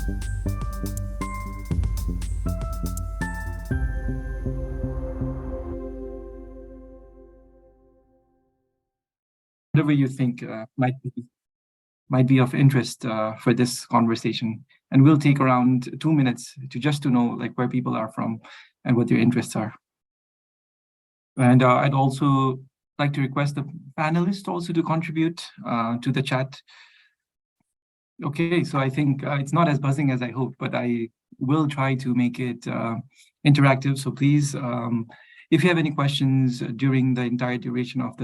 Whatever you think might be of interest for this conversation, and we'll take around 2 minutes to know like where people are from and what their interests are. And I'd also like to request the panelists also to contribute to the chat. Okay, so I think it's not as buzzing as I hoped, but I will try to make it interactive. So please, if you have any questions during the entire duration of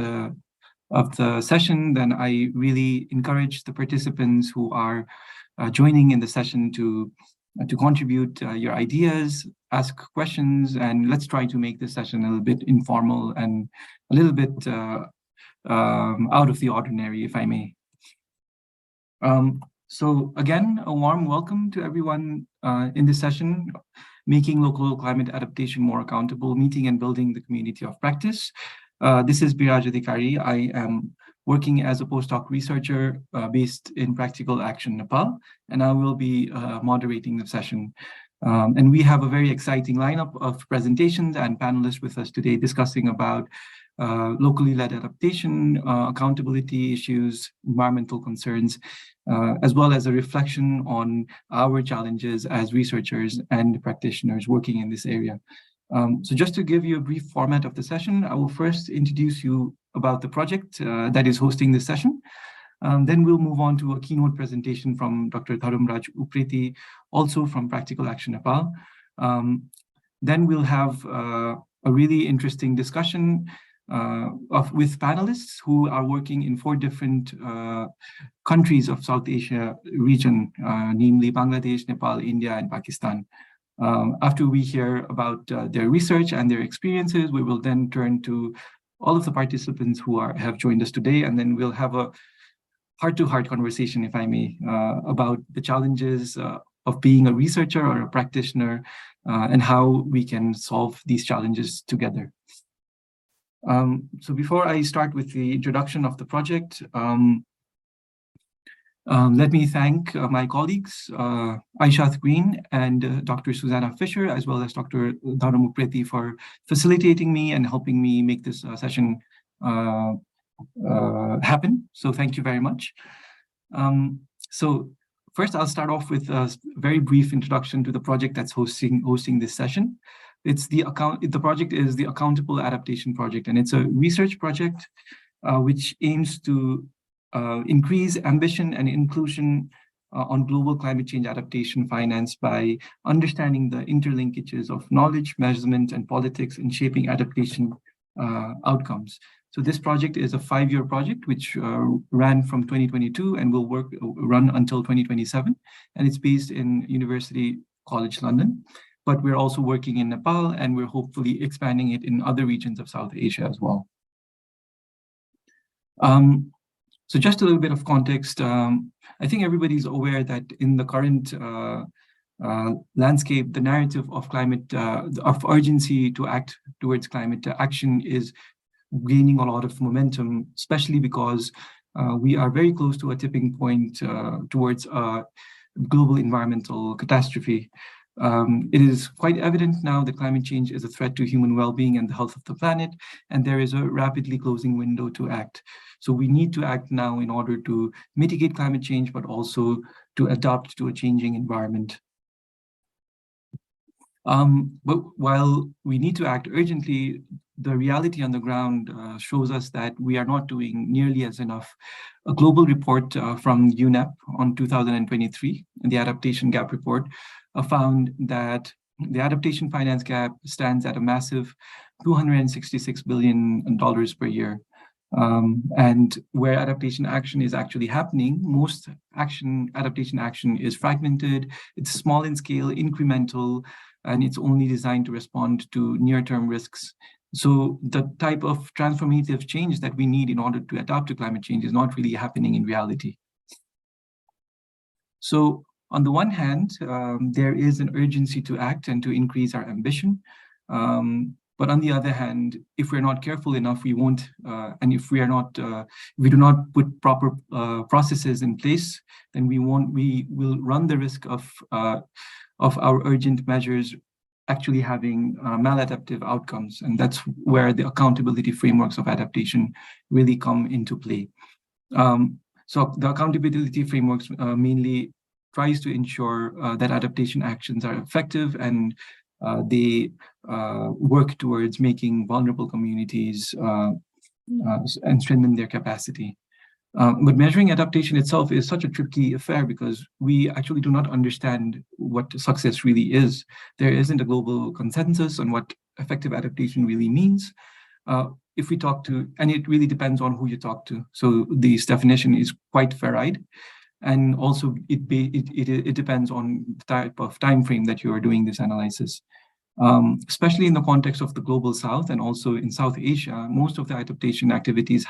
the session, then I really encourage the participants who are joining in the session to contribute your ideas, ask questions, and let's try to make this session a little bit informal and a little bit out of the ordinary, if I may. So again, a warm welcome to everyone in this session, Making Local Climate Adaptation More Accountable, Meeting and Building the Community of Practice. This is Biraj Adhikari. I am working as a postdoc researcher based in Practical Action, Nepal, and I will be moderating the session. And we have a very exciting lineup of presentations and panelists with us today discussing about locally led adaptation, accountability issues, environmental concerns, as well as a reflection on our challenges as researchers and practitioners working in this area. So just to give you a brief format of the session, I will first introduce you about the project that is hosting this session. Then we'll move on to a keynote presentation from Dr. Dharamraj Upreti, also from Practical Action Nepal. Then we'll have a really interesting discussion with panelists who are working in 4 different countries of South Asia region, namely Bangladesh, Nepal, India, and Pakistan. After we hear about their research and their experiences, we will then turn to all of the participants who have joined us today, and then we'll have a heart-to-heart conversation, if I may, about the challenges of being a researcher or a practitioner and how we can solve these challenges together. So before I start with the introduction of the project, let me thank my colleagues, Aishat Green and Dr. Susanna Fisher, as well as Dr. Dharam Upreti for facilitating me and helping me make this session happen. So thank you very much. So first, I'll start off with a very brief introduction to the project that's hosting this session. The project is the Accountable Adaptation Project, and it's a research project which aims to increase ambition and inclusion on global climate change adaptation finance by understanding the interlinkages of knowledge, measurement, and politics in shaping adaptation outcomes. So this project is a 5-year project which ran from 2022 and will run until 2027, and it's based in University College London. But we're also working in Nepal, and we're hopefully expanding it in other regions of South Asia as well. So just a little bit of context. I think everybody's aware that in the current landscape, the narrative of climate, of urgency to act towards climate action is gaining a lot of momentum, especially because we are very close to a tipping point towards a global environmental catastrophe. It is quite evident now that climate change is a threat to human well-being and the health of the planet, and there is a rapidly closing window to act. So we need to act now in order to mitigate climate change, but also to adapt to a changing environment. But while we need to act urgently, the reality on the ground shows us that we are not doing nearly as enough. A global report from UNEP on 2023, the Adaptation Gap Report, found that the adaptation finance gap stands at a massive $266 billion per year. And where adaptation action is actually happening, most adaptation action is fragmented, it's small in scale, incremental, and it's only designed to respond to near-term risks. So the type of transformative change that we need in order to adapt to climate change is not really happening in reality. So on the one hand, there is an urgency to act and to increase our ambition. But on the other hand, if we're not careful enough, we won't, and if we are not, we do not put proper processes in place, then we will run the risk of our urgent measures actually having maladaptive outcomes. And that's where the accountability frameworks of adaptation really come into play. So the accountability frameworks mainly tries to ensure that adaptation actions are effective and they work towards making vulnerable communities and strengthen their capacity. But measuring adaptation itself is such a tricky affair because we actually do not understand what success really is. There isn't a global consensus on what effective adaptation really means. If we talk to, and it really depends on who you talk to. So this definition is quite varied. And also it depends on the type of time frame that you are doing this analysis. Especially in the context of the global south and also in South Asia, most of the adaptation activities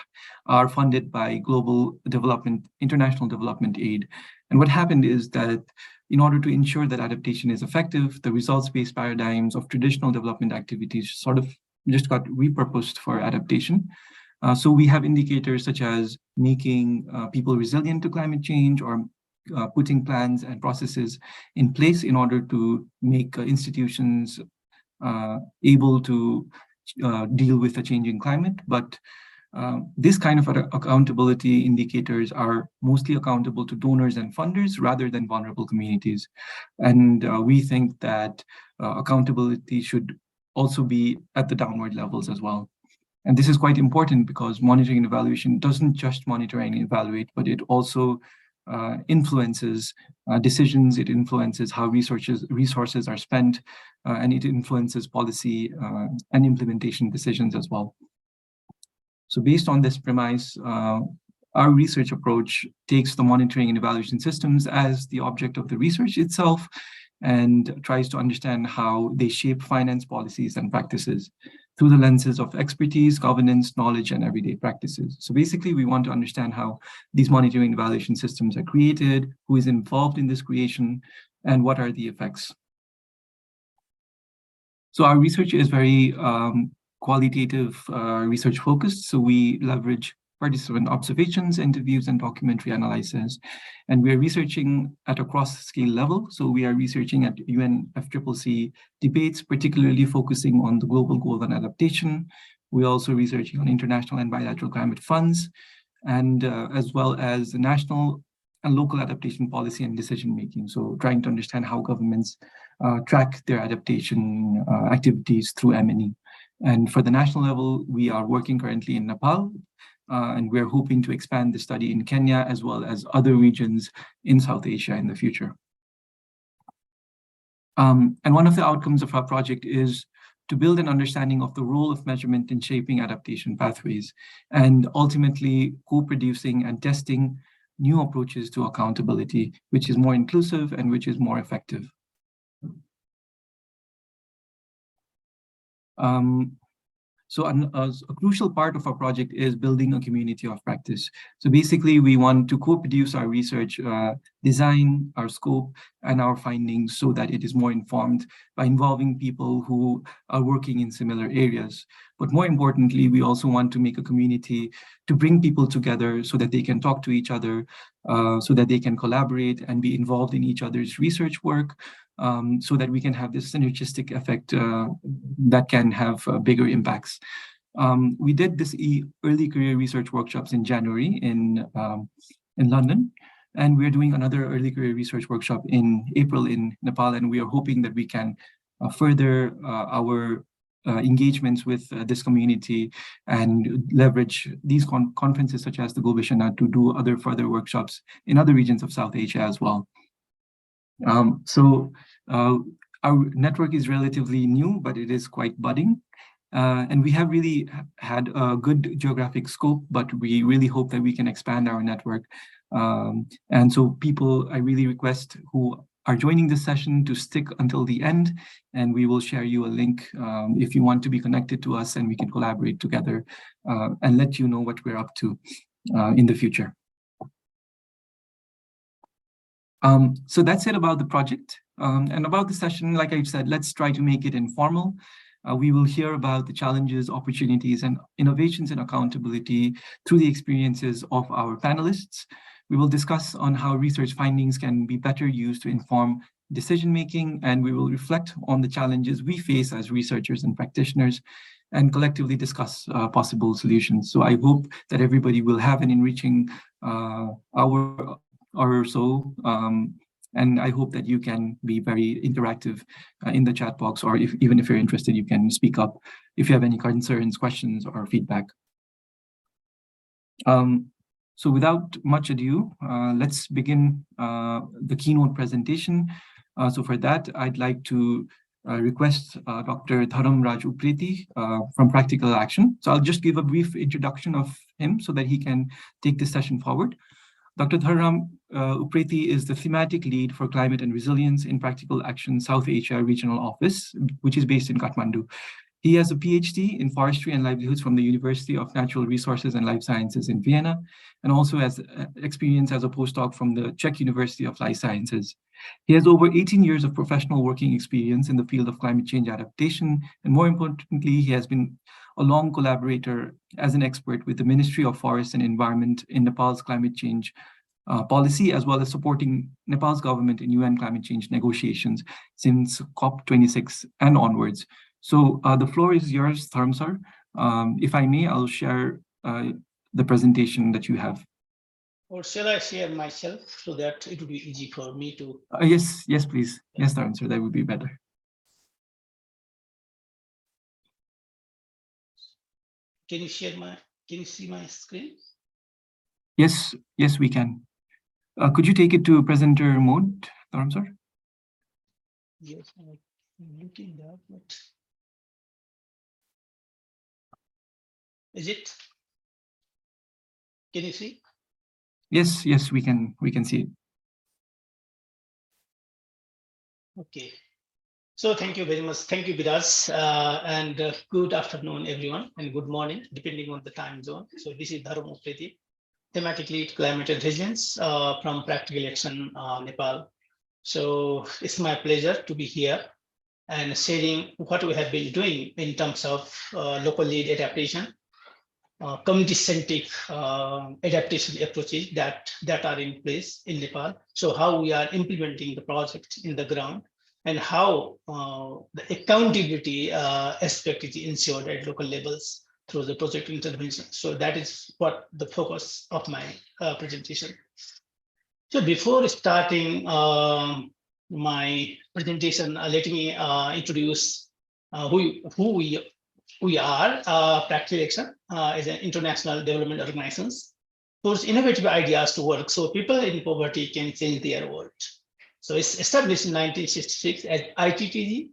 are funded by global development, international development aid. And what happened is that in order to ensure that adaptation is effective, the results-based paradigms of traditional development activities sort of just got repurposed for adaptation. So we have indicators such as making people resilient to climate change or putting plans and processes in place in order to make institutions able to deal with a changing climate. But this kind of accountability indicators are mostly accountable to donors and funders rather than vulnerable communities. And we think that accountability should also be at the downward levels as well. And this is quite important because monitoring and evaluation doesn't just monitor and evaluate, but it also influences decisions, it influences how resources are spent, and it influences policy and implementation decisions as well. So based on this premise, our research approach takes the monitoring and evaluation systems as the object of the research itself and tries to understand how they shape finance policies and practices through the lenses of expertise, governance, knowledge, and everyday practices. So basically, we want to understand how these monitoring and evaluation systems are created, who is involved in this creation, and what are the effects. So our research is very qualitative research focused. So we leverage participant observations, interviews, and documentary analysis. And we are researching at a cross-scale level. So we are researching at UNFCCC debates, particularly focusing on the global goal on adaptation. We're also researching on international and bilateral climate funds, and as well as the national and local adaptation policy and decision-making. So trying to understand how governments track their adaptation activities through M&E. And for the national level, we are working currently in Nepal, and we're hoping to expand the study in Kenya as well as other regions in South Asia in the future. And one of the outcomes of our project is to build an understanding of the role of measurement in shaping adaptation pathways, and ultimately co-producing and testing new approaches to accountability, which is more inclusive and which is more effective. So a crucial part of our project is building a community of practice. So basically, we want to co-produce our research design, our scope, and our findings so that it is more informed by involving people who are working in similar areas. But more importantly, we also want to make a community to bring people together so that they can talk to each other, so that they can collaborate and be involved in each other's research work, so that we can have this synergistic effect that can have bigger impacts. We did this early career research workshops in January in London, and we're doing another early career research workshop in April in Nepal, and we are hoping that we can further our engagements with this community and leverage these conferences such as the Gobeshona to do other further workshops in other regions of South Asia as well. Our network is relatively new, but it is quite budding. And we have really had a good geographic scope, but we really hope that we can expand our network. And so people, I really request who are joining this session to stick until the end, and we will share you a link if you want to be connected to us and we can collaborate together and let you know what we're up to in the future. So that's it about the project. And about the session, like I said, let's try to make it informal. We will hear about the challenges, opportunities, and innovations in accountability through the experiences of our panelists. We will discuss on how research findings can be better used to inform decision-making, and we will reflect on the challenges we face as researchers and practitioners and collectively discuss possible solutions. So I hope that everybody will have an enriching hour or so. And I hope that you can be very interactive in the chat box, or even if you're interested, you can speak up if you have any concerns, questions, or feedback. So without much ado, let's begin the keynote presentation. So for that, I'd like to request Dr. Dharam Raj Upreti from Practical Action. So I'll just give a brief introduction of him so that he can take this session forward. Dr. Dharam Upreti is the thematic lead for climate and resilience in Practical Action South Asia Regional Office, which is based in Kathmandu. He has a PhD in forestry and livelihoods from the University of Natural Resources and Life Sciences in Vienna, and also has experience as a postdoc from the Czech University of Life Sciences. He has over 18 years of professional working experience in the field of climate change adaptation, and more importantly, he has been a long collaborator as an expert with the Ministry of Forest and Environment in Nepal's climate change policy, as well as supporting Nepal's government in UN climate change negotiations since COP26 and onwards. So the floor is yours, Dharam sir. If I may, I'll share the presentation that you have. Or shall I share myself so that it would be easy for me to? Yes, please. Yes, Dharam sir, that would be better. Can you see my screen? Yes, we can. Could you take it to presenter mode, Dharam sir? Yes, I'm looking that, but is it? Can you see? Yes, we can see it. Okay. So thank you very much. Thank you, Biraj. And good afternoon, everyone, and good morning, depending on the time zone. So this is Dharam Upreti, thematic lead climate and resilience from Practical Action Nepal. So it's my pleasure to be here and sharing what we have been doing in terms of local lead adaptation, community-centric adaptation approaches that are in place in Nepal. So how we are implementing the project in the ground, and how the accountability aspect is ensured at local levels through the project intervention. So that is what the focus of my presentation. So before starting my presentation, let me introduce who we are. Practical Action is an international development organization puts innovative ideas to work so people in poverty can change their world. So it's established in 1966 as ITTG,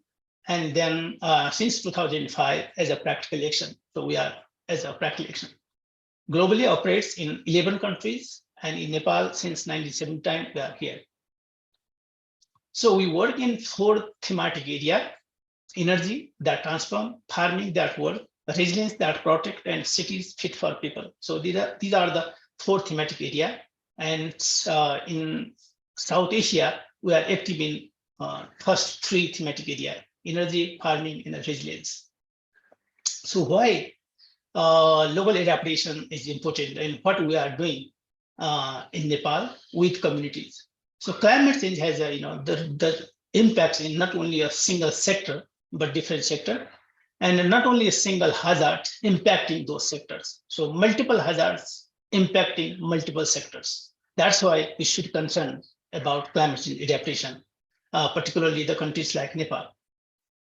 and then since 2005 as a Practical Action. So we are as a Practical Action. Globally operates in 11 countries, and in Nepal since 1979 we are here. So we work in 4 thematic areas: energy that transform, farming that work, resilience that protect, and cities fit for people. So these are the 4 thematic areas. And in South Asia, we are active in first 3 thematic areas: energy, farming, and resilience. So why local adaptation is important, and what we are doing in Nepal with communities. So climate change has the impacts in not only a single sector, but different sector, and not only a single hazard impacting those sectors. So multiple hazards impacting multiple sectors. That's why we should concern about climate change adaptation, particularly the countries like Nepal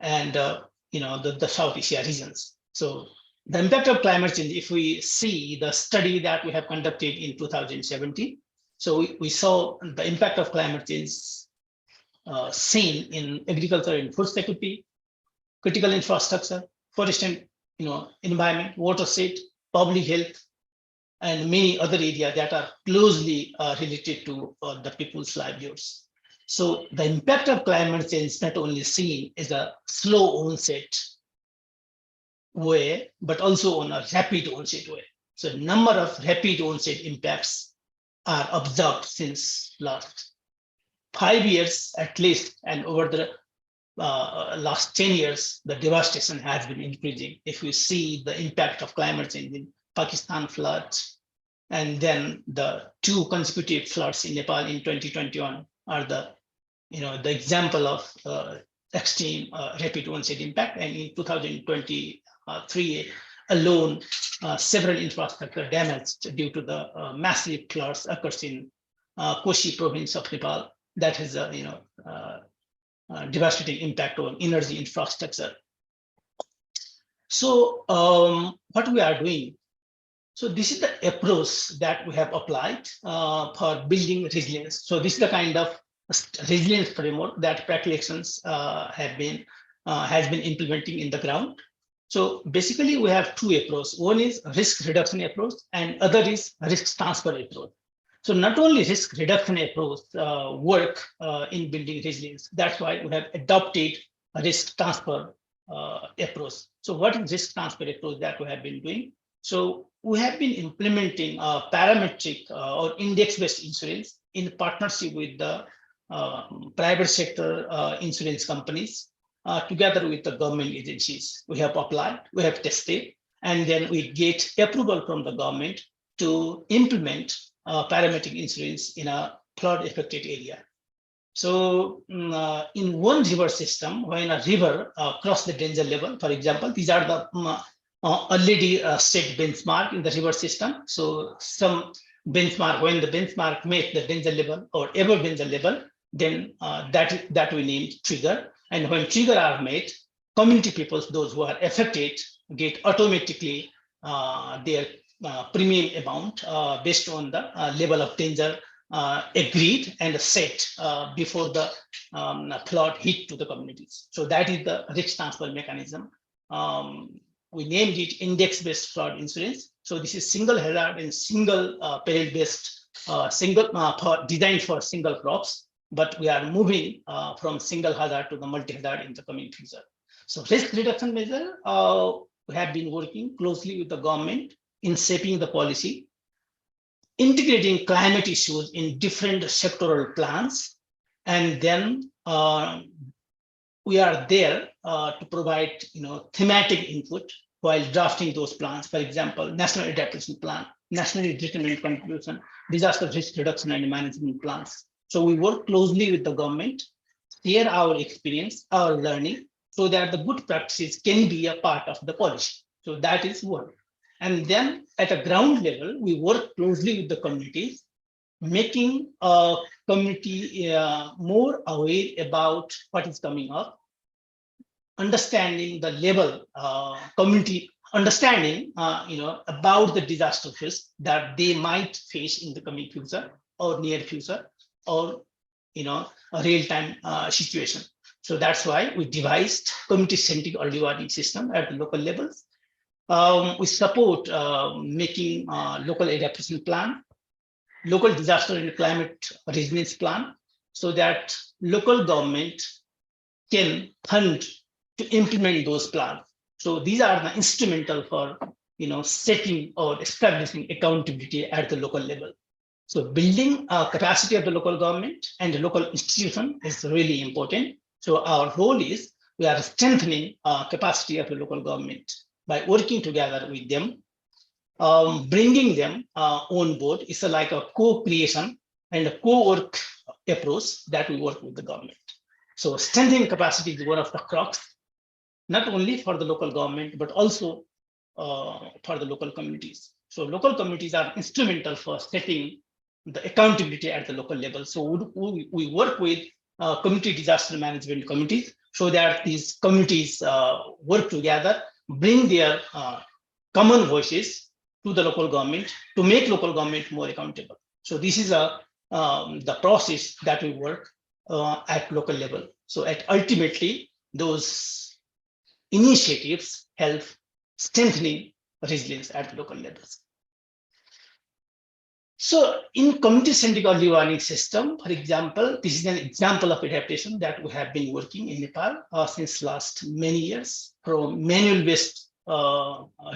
and the South Asia regions. So the impact of climate change, if we see the study that we have conducted in 2017, so we saw the impact of climate change seen in agriculture and food security, critical infrastructure, forest and environment, watershed, public health, and many other areas that are closely related to the people's livelihoods. So the impact of climate change is not only seen as a slow onset way, but also on a rapid onset way. So a number of rapid onset impacts are observed since last 5 years at least, and over the last 10 years, the devastation has been increasing. If we see the impact of climate change in Pakistan floods, and then the 2 consecutive floods in Nepal in 2021 are the example of extreme rapid onset impact. And in 2023 alone, several infrastructure damaged due to the massive floods occurs in Koshi province of Nepal. That has a devastating impact on energy infrastructure. So what we are doing, so this is the approach that we have applied for building resilience. So this is the kind of resilience framework that practical actions has been implementing in the ground. So basically we have 2 approaches. One is risk reduction approach and other is risk transfer approach. So not only risk reduction approach work in building resilience, that's why we have adopted a risk transfer approach. So what is risk transfer approach that we have been doing? So we have been implementing parametric or index-based insurance in partnership with the private sector insurance companies together with the government agencies. We have applied, we have tested, and then we get approval from the government to implement parametric insurance in a flood affected area. So in one river system, when a river cross the danger level, for example, these are the already set benchmark in the river system. So some benchmark, when the benchmark met the danger level or above danger level, then that we name trigger. And when trigger are met, community peoples, those who are affected, get automatically their premium amount based on the level of danger agreed and set before the flood hit to the communities. So that is the risk transfer mechanism. We named it index-based flood insurance. So this is single hazard and single peril-based, designed for single crops, but we are moving from single hazard to the multi-hazard in the coming future. So risk reduction measure, we have been working closely with the government in shaping the policy, integrating climate issues in different sectoral plans, and then we are there to provide thematic input while drafting those plans. For example, national adaptation plan, nationally determined contribution, disaster risk reduction and management plans. So we work closely with the government, share our experience, our learning, so that the good practices can be a part of the policy. So that is one. And then at a ground level, we work closely with the communities, making a community more aware about what is coming up, understanding the level, community understanding, about the disaster risk that they might face in the coming future or near future, or a real-time situation. So that's why we devised community-centric early warning system at the local levels. We support making local adaptation plan, local disaster and climate resilience plan, so that local government can fund to implement those plans. So these are the instrumental for setting or establishing accountability at the local level. So building capacity of the local government and the local institution is really important. So our role is we are strengthening capacity of the local government by working together with them, bringing them on board. It's like a co-creation and a co-work approach that we work with the government. So strengthening capacity is one of the crux, not only for the local government, but also for the local communities. So local communities are instrumental for setting the accountability at the local level. So we work with community disaster management committees so that these communities work together, bring their common voices to the local government to make local government more accountable. So this is the process that we work at local level. So ultimately, those initiatives help strengthening resilience at the local levels. So in community-centric early warning system, for example, this is an example of adaptation that we have been working in Nepal since last many years, from manual-based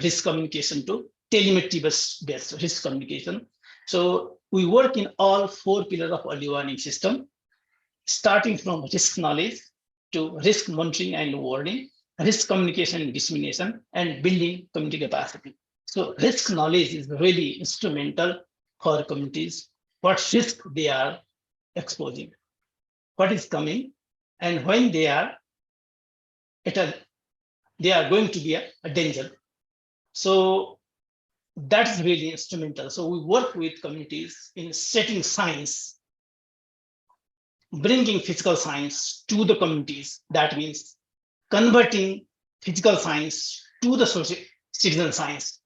risk communication to telemetry-based risk communication. So we work in all 4 pillars of early warning system, starting from risk knowledge, to risk monitoring and warning, risk communication and dissemination, and building community capacity. So risk knowledge is really instrumental for communities, what risk they are exposing, what is coming, and when they are going to be a danger. So that's really instrumental. So we work with communities in setting science, bringing physical science to the communities. That means converting physical science to the social citizen science.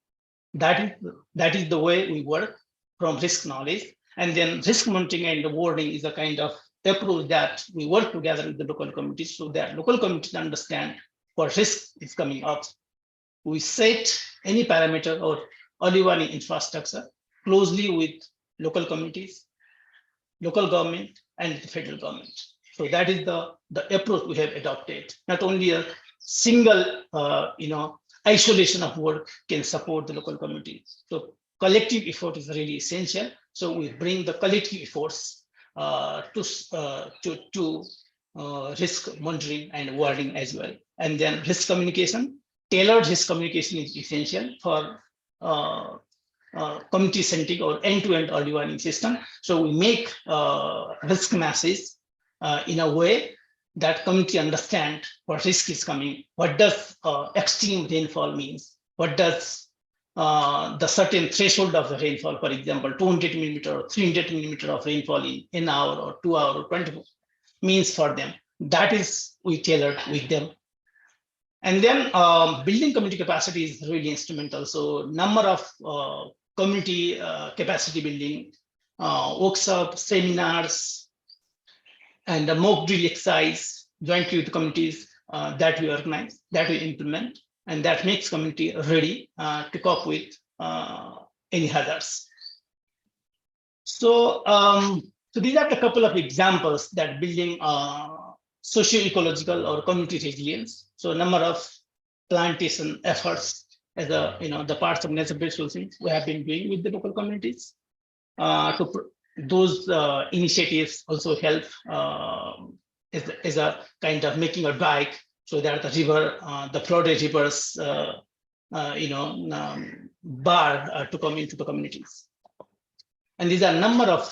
That is the way we work from risk knowledge. And then risk monitoring and warning is a kind of approach that we work together with the local communities so that local communities understand what risk is coming up. We set any parameter or early warning infrastructure closely with local communities, local government, and the federal government. So that is the approach we have adopted. Not only a single isolation of work can support the local community. So collective effort is really essential. So we bring the collective efforts to risk monitoring and warning as well. And then risk communication, tailored risk communication is essential for community-centric or end-to-end early warning system. So we make risk message in a way that community understand what risk is coming, what does extreme rainfall means, what does the certain threshold of the rainfall, for example, 200 millimeter or 300 millimeter of rainfall in an hour or 2 hours or 24 means for them. That is we tailored with them. And then building community capacity is really instrumental. So number of community capacity building, workshops, seminars, and a mock drill exercise jointly with the communities that we organize, that we implement, and that makes community ready to cope with any hazards. So, so these are a couple of examples that building socio-ecological or community resilience. So a number of plantation efforts as the parts of nature-based solutions we have been doing with the local communities. Those initiatives also help as a kind of making a dike so that the river, the flooded rivers, bar to come into the communities. And these are a number of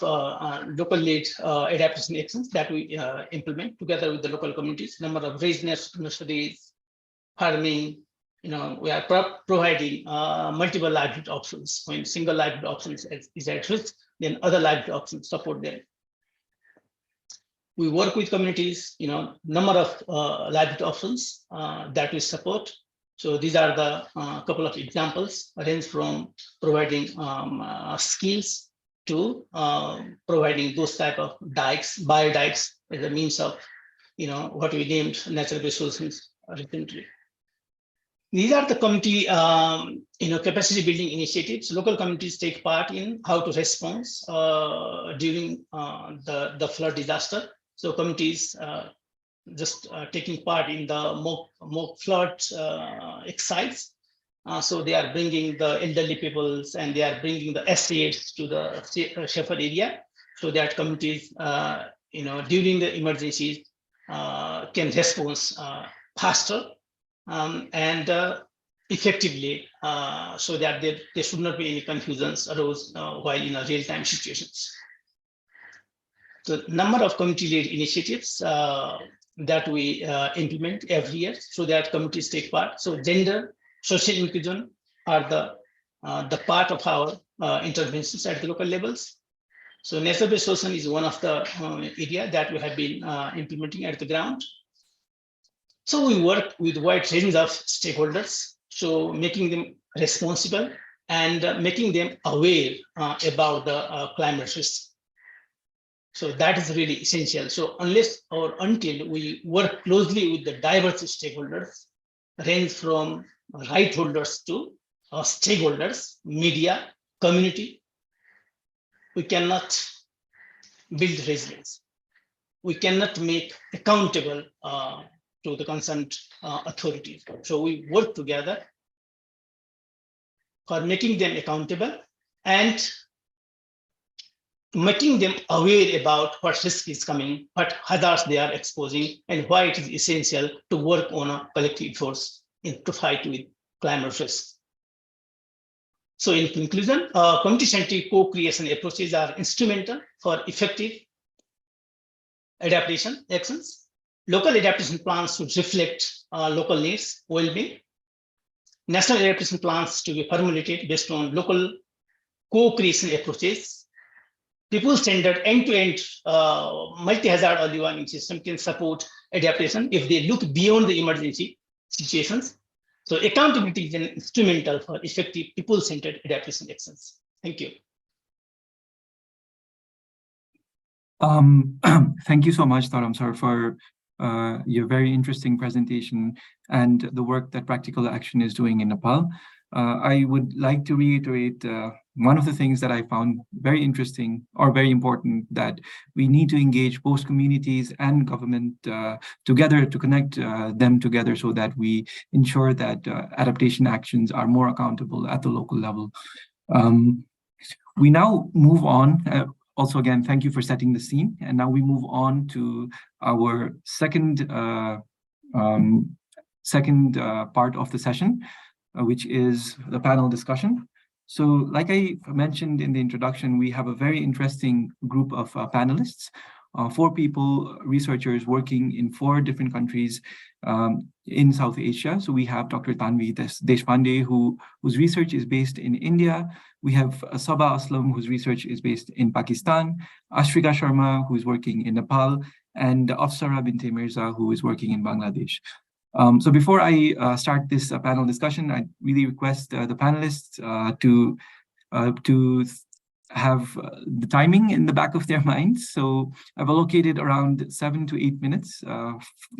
local-led adaptation actions that we implement together with the local communities. Number of raised nurseries, farming. We are providing multiple livelihood options. When single livelihood options is at risk, then other livelihood options support them. We work with communities. Number of livelihood options that we support. So these are the couple of examples, range from providing skills to providing those type of dikes, bio dikes, as a means of, what we named natural resources recently. These are the community, capacity building initiatives. Local communities take part in how to respond during the flood disaster. So communities just taking part in the mock flood exercise. So they are bringing the elderly peoples and they are bringing the estates to the shepherd area, so that communities, during the emergencies, can respond faster and effectively, so that there should not be any confusions arose while in a real-time situations. So number of community-led initiatives that we implement every year, so that communities take part. So gender, social inclusion are the part of our interventions at the local levels. So nature-based solution is one of the area that we have been implementing at the ground. So we work with a wide range of stakeholders, so making them responsible and making them aware about the climate risk. So that is really essential. So unless or until we work closely with the diverse stakeholders, range from right holders to stakeholders, media, community, we cannot build resilience. We cannot make accountable to the concerned authorities. So we work together for making them accountable and making them aware about what risk is coming, what hazards they are exposing, and why it is essential to work on a collective force to fight with climate risk. So in conclusion, community-centric co-creation approaches are instrumental for effective adaptation actions. Local adaptation plans should reflect local needs, well-being. National adaptation plans to be formulated based on local co-creation approaches. People-centered end-to-end multi-hazard early warning system can support adaptation if they look beyond the emergency situations. So accountability is instrumental for effective people-centered adaptation actions. Thank you. Thank you so much, Dharam sir, for your very interesting presentation and the work that Practical Action is doing in Nepal. I would like to reiterate one of the things that I found very interesting or very important, that we need to engage both communities and government together to connect them together so that we ensure that adaptation actions are more accountable at the local level. We now move on. Also, again, thank you for setting the scene. And now we move on to our second part of the session, which is the panel discussion. So like I mentioned in the introduction, we have a very interesting group of panelists, 4 people, researchers working in 4 different countries in South Asia. So we have Dr. Tanvi Deshpande, whose research is based in India. We have Saba Aslam, whose research is based in Pakistan, Ashrika Sharma, who is working in Nepal, and Afsara Binte Mirza, who is working in Bangladesh. So before I start this panel discussion, I really request the panelists to have the timing in the back of their minds. So I've allocated around 7 to 8 minutes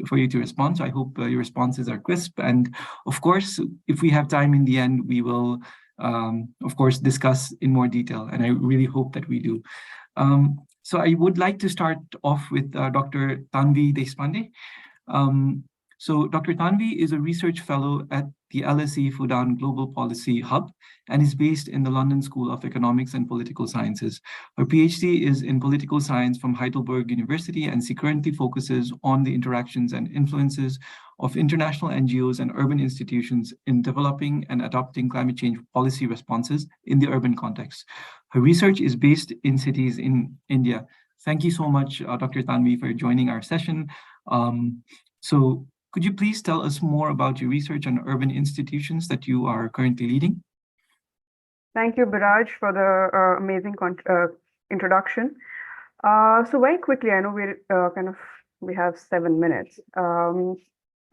for you to respond. So I hope your responses are crisp. And of course, if we have time in the end, we will, of course, discuss in more detail. And I really hope that we do. So I would like to start off with Dr. Tanvi Deshpande. So Dr. Tanvi is a research fellow at the LSE Fudan Global Policy Hub and is based in the London School of Economics and Political Sciences. Her PhD is in political science from Heidelberg University, and she currently focuses on the interactions and influences of international NGOs and urban institutions in developing and adopting climate change policy responses in the urban context. Her research is based in cities in India. Thank you so much, Dr. Tanvi, for joining our session. So could you please tell us more about your research on urban institutions that you are currently leading? Thank you, Biraj, for the amazing introduction. So very quickly, I know we have 7 minutes.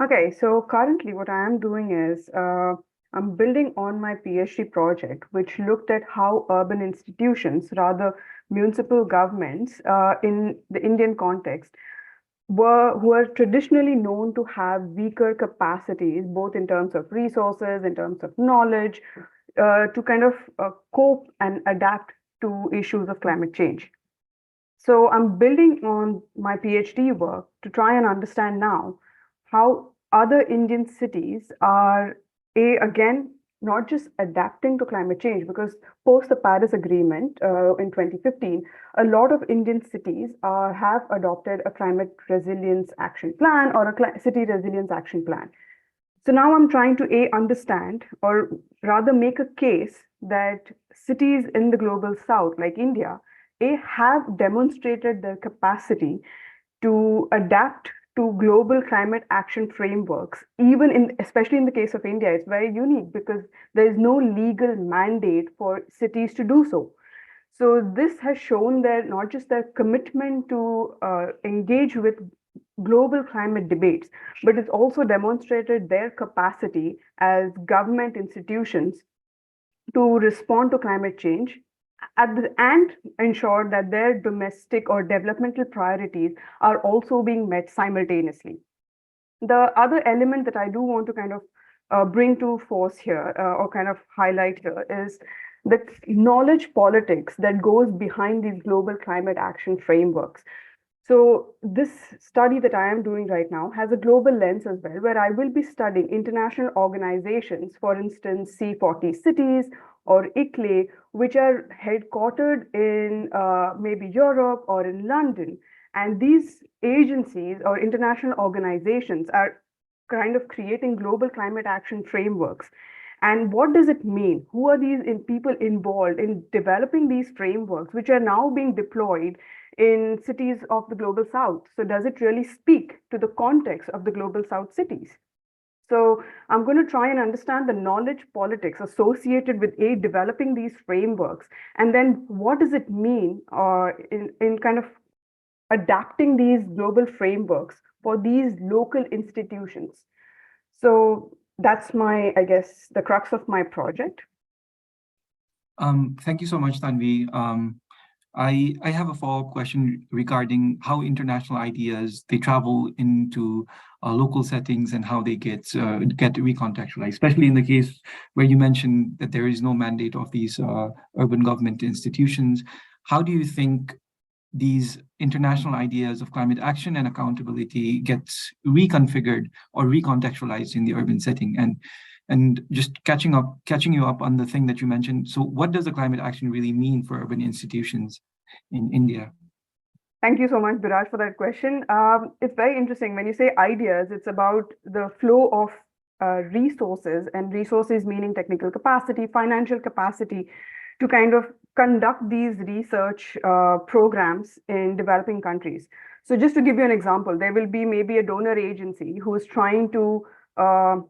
Okay, so currently what I am doing is I'm building on my PhD project, which looked at how urban institutions, rather municipal governments in the Indian context, who are traditionally known to have weaker capacities, both in terms of resources, in terms of knowledge, to kind of cope and adapt to issues of climate change. So I'm building on my PhD work to try and understand now how other Indian cities are, again, not just adapting to climate change, because post the Paris Agreement in 2015, a lot of Indian cities have adopted a climate resilience action plan or a city resilience action plan. So now I'm trying to understand, or rather make a case that cities in the global south, like India, have demonstrated their capacity to adapt to global climate action frameworks. Especially in the case of India, it's very unique because there is no legal mandate for cities to do so. So this has shown not just their commitment to engage with global climate debates, but it's also demonstrated their capacity as government institutions to respond to climate change and ensure that their domestic or developmental priorities are also being met simultaneously. The other element that I do want to kind of bring to force here or kind of highlight here is the knowledge politics that goes behind these global climate action frameworks. So this study that I am doing right now has a global lens as well, where I will be studying international organizations, for instance, C40 cities or ICLE, which are headquartered in maybe Europe or in London. And these agencies or international organizations are kind of creating global climate action frameworks. And what does it mean? Who are these people involved in developing these frameworks, which are now being deployed in cities of the global south? So does it really speak to the context of the global south cities? So I'm going to try and understand the knowledge politics associated with developing these frameworks. And then what does it mean in kind of adapting these global frameworks for these local institutions? So that's my, I guess, the crux of my project. Thank you so much, Tanvi. I have a follow-up question regarding how international ideas, they travel into local settings and how they get recontextualized, especially in the case where you mentioned that there is no mandate of these urban government institutions. How do you think these international ideas of climate action and accountability gets reconfigured or recontextualized in the urban setting? And just catching you up on the thing that you mentioned. So what does the climate action really mean for urban institutions in India? Thank you so much, Biraj, for that question. It's very interesting. When you say ideas, it's about the flow of resources, and resources meaning technical capacity, financial capacity, to kind of conduct these research programs in developing countries. So just to give you an example, there will be maybe a donor agency who is trying to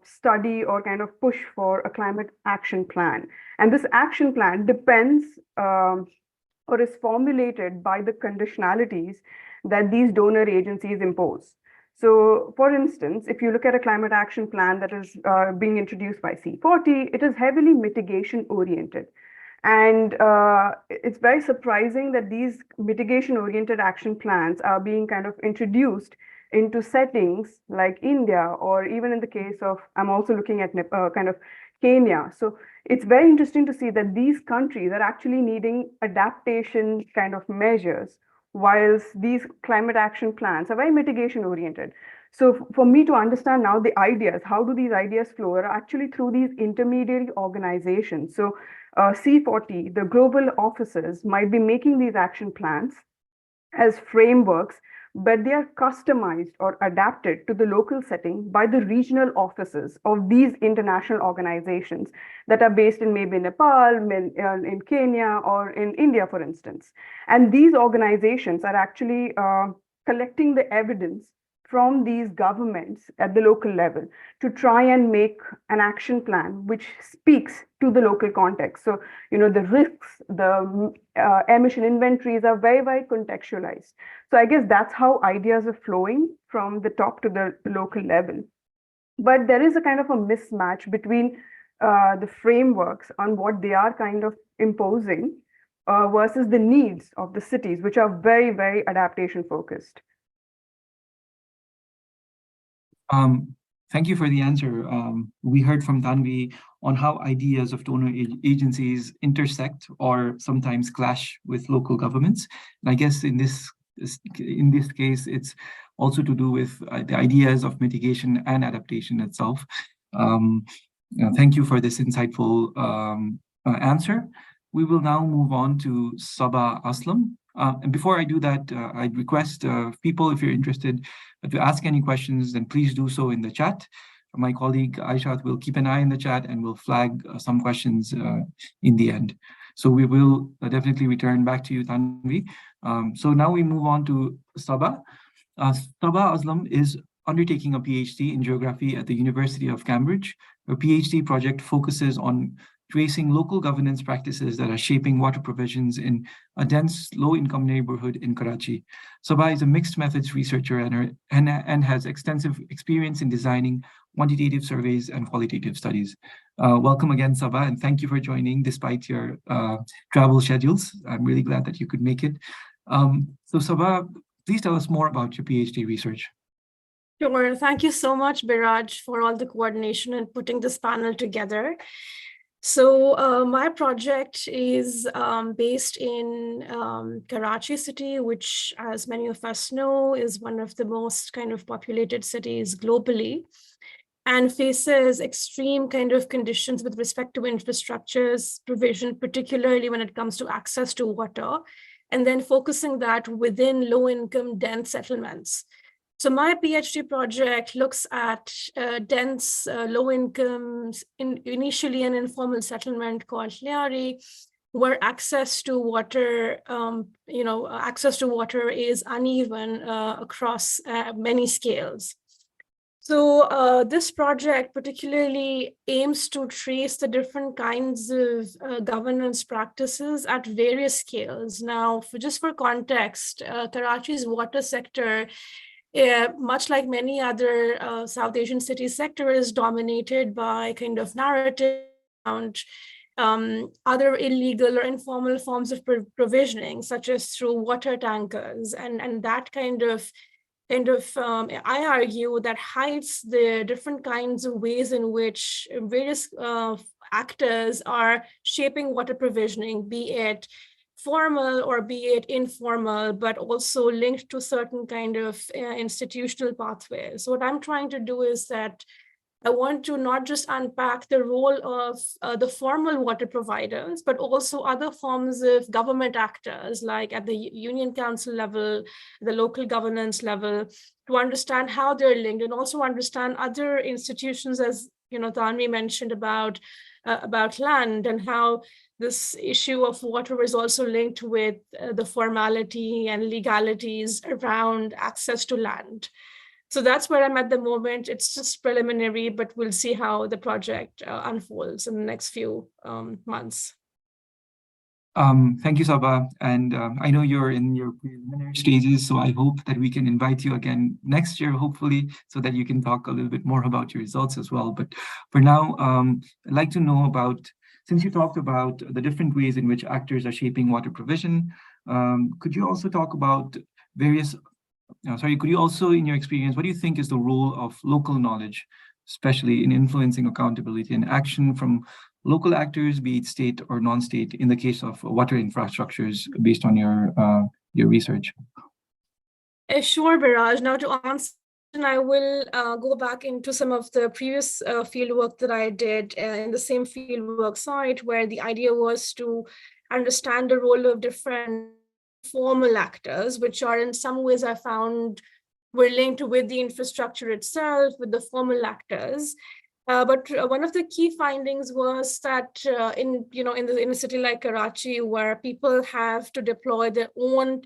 study or kind of push for a climate action plan. And this action plan depends or is formulated by the conditionalities that these donor agencies impose. So for instance, if you look at a climate action plan that is being introduced by C40, it is heavily mitigation oriented. And it's very surprising that these mitigation-oriented action plans are being kind of introduced into settings like India, or even in the case of, I'm also looking at kind of Kenya. So it's very interesting to see that these countries are actually needing adaptation kind of measures, whilst these climate action plans are very mitigation-oriented. So for me to understand now the ideas, how do these ideas flow, are actually through these intermediary organizations. So C40, the global offices, might be making these action plans as frameworks, but they are customized or adapted to the local setting by the regional offices of these international organizations that are based in maybe Nepal, in Kenya, or in India, for instance. And these organizations are actually collecting the evidence from these governments at the local level to try and make an action plan which speaks to the local context. So, the risks, the emission inventories are very, very contextualized. So I guess that's how ideas are flowing from the top to the local level. But there is a kind of a mismatch between the frameworks on what they are kind of imposing versus the needs of the cities, which are very, very adaptation focused. Thank you for the answer. We heard from Tanvi on how ideas of donor agencies intersect or sometimes clash with local governments. And I guess in this case, it's also to do with the ideas of mitigation and adaptation itself. Thank you for this insightful answer. We will now move on to Sabah Aslam. And before I do that, I'd request people, if you're interested, to ask any questions, then please do so in the chat. My colleague Aishat will keep an eye in the chat and will flag some questions in the end. So we will definitely return back to you, Tanvi. So now we move on to Sabah. Sabah Aslam is undertaking a PhD in geography at the University of Cambridge. Her PhD project focuses on tracing local governance practices that are shaping water provisions in a dense, low-income neighborhood in Karachi. Sabah is a mixed methods researcher and has extensive experience in designing quantitative surveys and qualitative studies. Welcome again, Sabah, and thank you for joining despite your travel schedules. I'm really glad that you could make it. So Sabah, please tell us more about your PhD research. Sure. Thank you so much, Biraj, for all the coordination and putting this panel together. So my project is based in Karachi city, which, as many of us know, is one of the most kind of populated cities globally, and faces extreme kind of conditions with respect to infrastructures provision, particularly when it comes to access to water, and then focusing that within low-income dense settlements. So my PhD project looks at dense, low-income, initially an informal settlement called Liari, where access to water, access to water is uneven across many scales. So this project particularly aims to trace the different kinds of governance practices at various scales. Now, just for context, Karachi's water sector, much like many other South Asian cities sector, is dominated by kind of narrative around other illegal or informal forms of provisioning, such as through water tankers, and that kind of I argue that hides the different kinds of ways in which various actors are shaping water provisioning, be it formal or be it informal, but also linked to certain kind of institutional pathways. So what I'm trying to do is that I want to not just unpack the role of the formal water providers, but also other forms of government actors, like at the union council level, the local governance level, to understand how they're linked, and also understand other institutions, as Tanvi mentioned about land, and how this issue of water is also linked with the formality and legalities around access to land. So that's where I'm at the moment. It's just preliminary, but we'll see how the project unfolds in the next few months. Thank you, Sabah. And I know you're in your preliminary stages, so I hope that we can invite you again next year, hopefully, so that you can talk a little bit more about your results as well. But for now, I'd like to know about, since you talked about the different ways in which actors are shaping water provision, could you also talk about various could you also, in your experience, what do you think is the role of local knowledge, especially in influencing accountability and action from local actors, be it state or non-state, in the case of water infrastructures, based on your research? Sure, Biraj. Now to answer, I will go back into some of the previous fieldwork that I did in the same fieldwork site, where the idea was to understand the role of different formal actors, which are in some ways I found were linked with the infrastructure itself, with the formal actors. But one of the key findings was that in a city like Karachi, where people have to deploy their own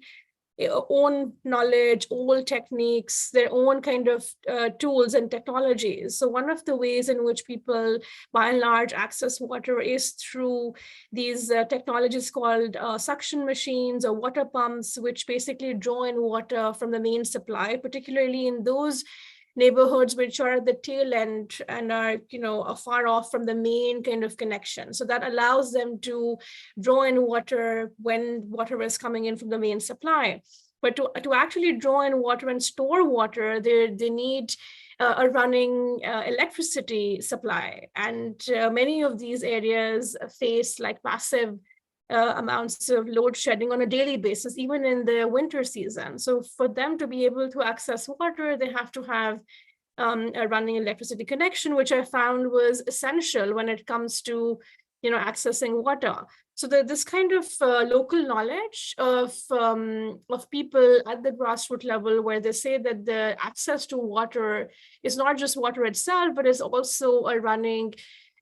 knowledge, old techniques, their own kind of tools and technologies. So one of the ways in which people, by and large, access water is through these technologies called suction machines or water pumps, which basically draw in water from the main supply, particularly in those neighborhoods which are at the tail end and are far off from the main kind of connection. So that allows them to draw in water when water is coming in from the main supply. But to actually draw in water and store water, they need a running electricity supply. And many of these areas face like massive amounts of load shedding on a daily basis, even in the winter season. So for them to be able to access water, they have to have a running electricity connection, which I found was essential when it comes to accessing water. So this kind of local knowledge of people at the grassroots level, where they say that the access to water is not just water itself, but is also a running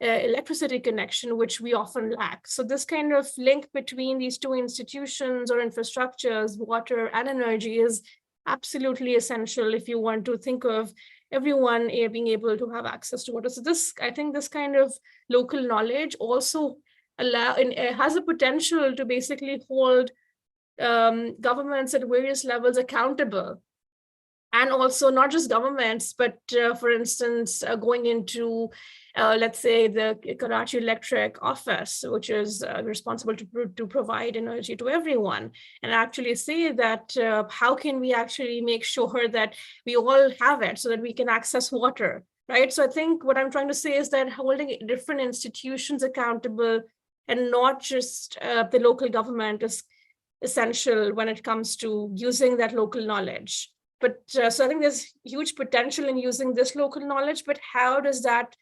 electricity connection, which we often lack. So this kind of link between these two institutions or infrastructures, water and energy, is absolutely essential if you want to think of everyone being able to have access to water. So I think this kind of local knowledge also has a potential to basically hold governments at various levels accountable. And also not just governments, but for instance, going into, let's say, the Karachi Electric Office, which is responsible to provide energy to everyone, and actually say that how can we actually make sure that we all have it so that we can access water right? So I think what I'm trying to say is that holding different institutions accountable and not just the local government is essential when it comes to using that local knowledge. But so I think there's huge potential in using this local knowledge, but how does that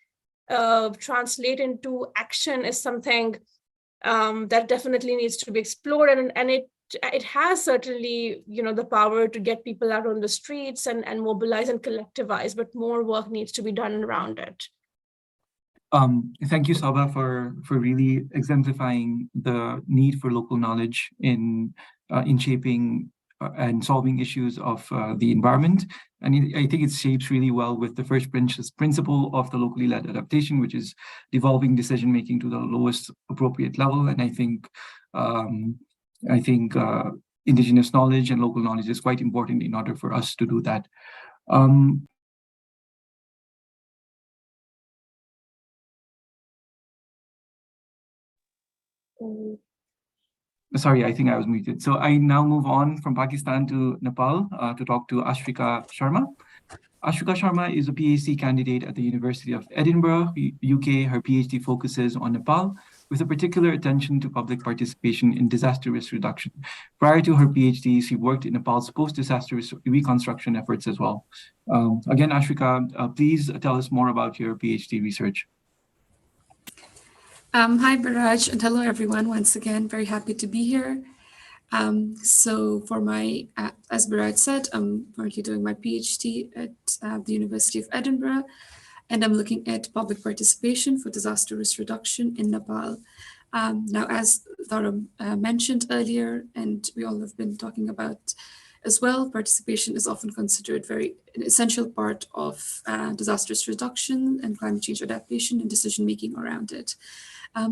translate into action is something that definitely needs to be explored, and it has certainly, the power to get people out on the streets and mobilize and collectivize, but more work needs to be done around it. Thank you, Saba, for really exemplifying the need for local knowledge in shaping and solving issues of the environment. And I think it shapes really well with the first principle of the locally led adaptation, which is devolving decision-making to the lowest appropriate level. And I think indigenous knowledge and local knowledge is quite important in order for us to do that. Sorry, I think I was muted. So I now move on from Pakistan to Nepal to talk to Ashrika Sharma. Ashrika Sharma is a PhD candidate at the University of Edinburgh, UK. Her PhD focuses on Nepal, with a particular attention to public participation in disaster risk reduction. Prior to her PhD, she worked in Nepal's post-disaster reconstruction efforts as well. Again, Ashrika, please tell us more about your PhD research. Hi, Biraj, and hello, everyone. Once again, very happy to be here. So for my, as Biraj said, I'm currently doing my PhD at the University of Edinburgh, and I'm looking at public participation for disaster risk reduction in Nepal. Now, as Dharam mentioned earlier, and we all have been talking about as well, participation is often considered an essential part of disaster risk reduction and climate change adaptation and decision-making around it.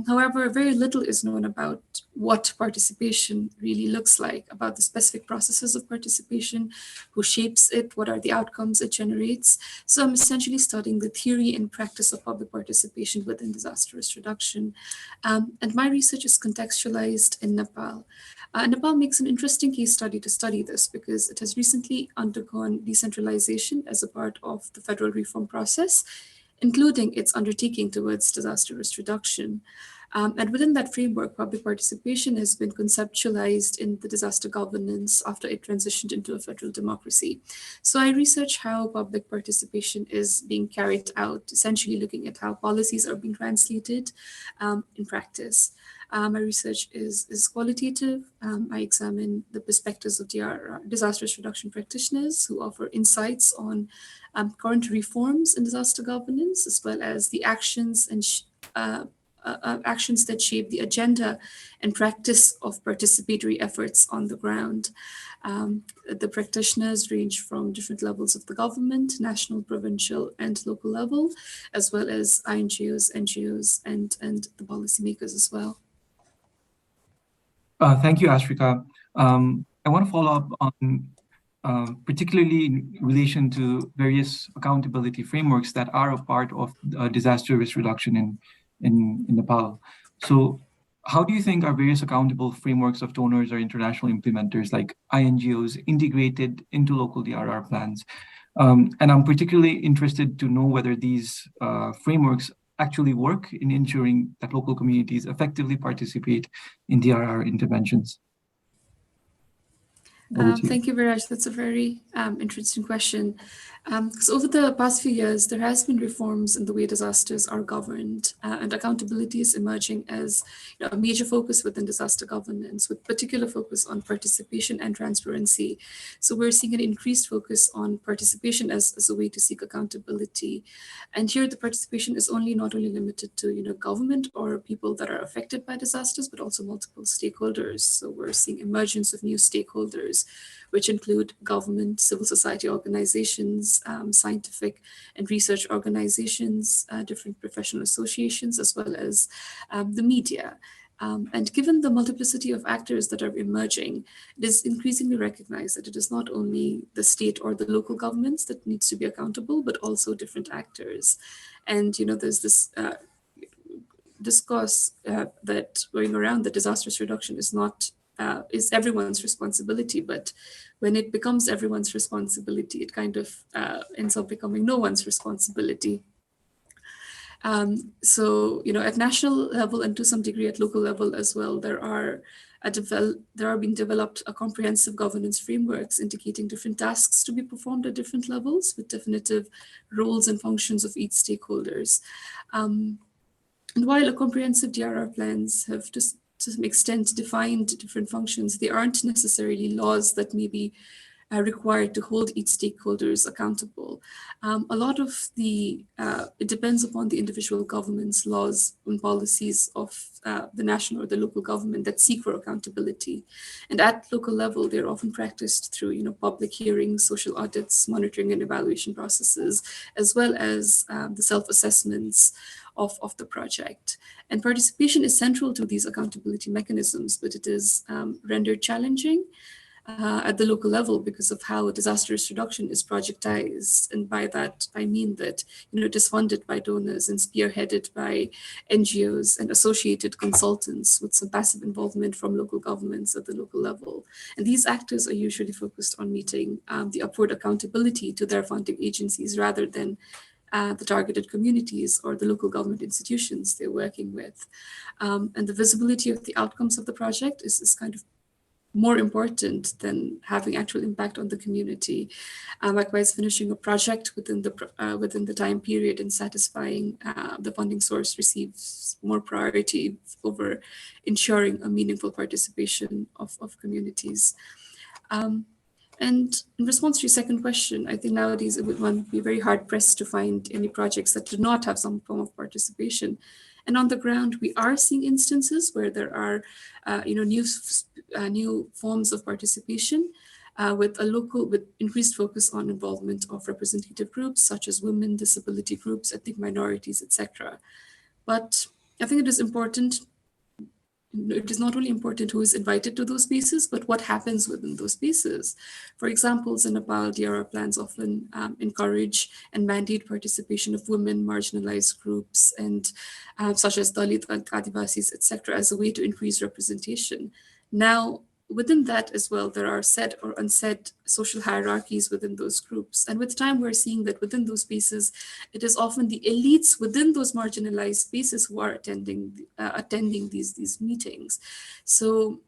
However, very little is known about what participation really looks like, about the specific processes of participation, who shapes it, what are the outcomes it generates. So I'm essentially studying the theory and practice of public participation within disaster risk reduction. And my research is contextualized in Nepal. Nepal makes an interesting case study to study this because it has recently undergone decentralization as a part of the federal reform process, including its undertaking towards disaster risk reduction. And within that framework, public participation has been conceptualized in the disaster governance after it transitioned into a federal democracy. So I research how public participation is being carried out, essentially looking at how policies are being translated in practice. My research is qualitative. I examine the perspectives of disaster risk reduction practitioners who offer insights on current reforms in disaster governance, as well as the actions and actions that shape the agenda and practice of participatory efforts on the ground. The practitioners range from different levels of the government, national, provincial, and local level, as well as INGOs, NGOs, and the policymakers as well. Thank you, Ashrika. I want to follow up on particularly in relation to various accountability frameworks that are a part of disaster risk reduction in Nepal. So how do you think are various accountable frameworks of donors or international implementers like INGOs integrated into local DRR plans? And I'm particularly interested to know whether these frameworks actually work in ensuring that local communities effectively participate in DRR interventions. Thank you, Viraj. That's a very interesting question. Because over the past few years, there has been reforms in the way disasters are governed, and accountability is emerging as a major focus within disaster governance, with particular focus on participation and transparency. So we're seeing an increased focus on participation as a way to seek accountability. And here, the participation is not only limited to government or people that are affected by disasters, but also multiple stakeholders. So we're seeing emergence of new stakeholders, which include government, civil society organizations, scientific and research organizations, different professional associations, as well as the media. And given the multiplicity of actors that are emerging, it is increasingly recognized that it is not only the state or the local governments that needs to be accountable, but also different actors. And there's this discourse that going around that disaster risk reduction is not is everyone's responsibility, but when it becomes everyone's responsibility, it kind of ends up becoming no one's responsibility. So, at national level and to some degree at local level as well, there are being developed a comprehensive governance frameworks indicating different tasks to be performed at different levels with definitive roles and functions of each stakeholders. And while a comprehensive DRR plans have to some extent defined different functions, they aren't necessarily laws that may be required to hold each stakeholders accountable. A lot of it depends upon the individual government's laws and policies of the national or the local government that seek for accountability. And at local level, they're often practiced through, public hearings, social audits, monitoring and evaluation processes, as well as the self-assessments of the project. And participation is central to these accountability mechanisms, but it is rendered challenging at the local level because of how disaster risk reduction is projectized. And by that, I mean that it is funded by donors and spearheaded by NGOs and associated consultants with some passive involvement from local governments at the local level. And these actors are usually focused on meeting the upward accountability to their funding agencies rather than the targeted communities or the local government institutions they're working with. And the visibility of the outcomes of the project is kind of more important than having actual impact on the community. Likewise, finishing a project within the time period and satisfying the funding source receives more priority over ensuring a meaningful participation of communities. And in response to your second question, I think nowadays one would be very hard pressed to find any projects that do not have some form of participation. And on the ground, we are seeing instances where there are, new forms of participation with increased focus on involvement of representative groups such as women, disability groups, ethnic minorities, etc. But I think it is important. It is not only important who is invited to those spaces, but what happens within those spaces. For example, in Nepal, DRR plans often encourage and mandate participation of women, marginalized groups, and such as Dalit, Adivasis, etc., as a way to increase representation. Now, within that as well, there are said or unsaid social hierarchies within those groups. And with time, we're seeing that within those spaces, it is often the elites within those marginalized spaces who are attending these meetings. So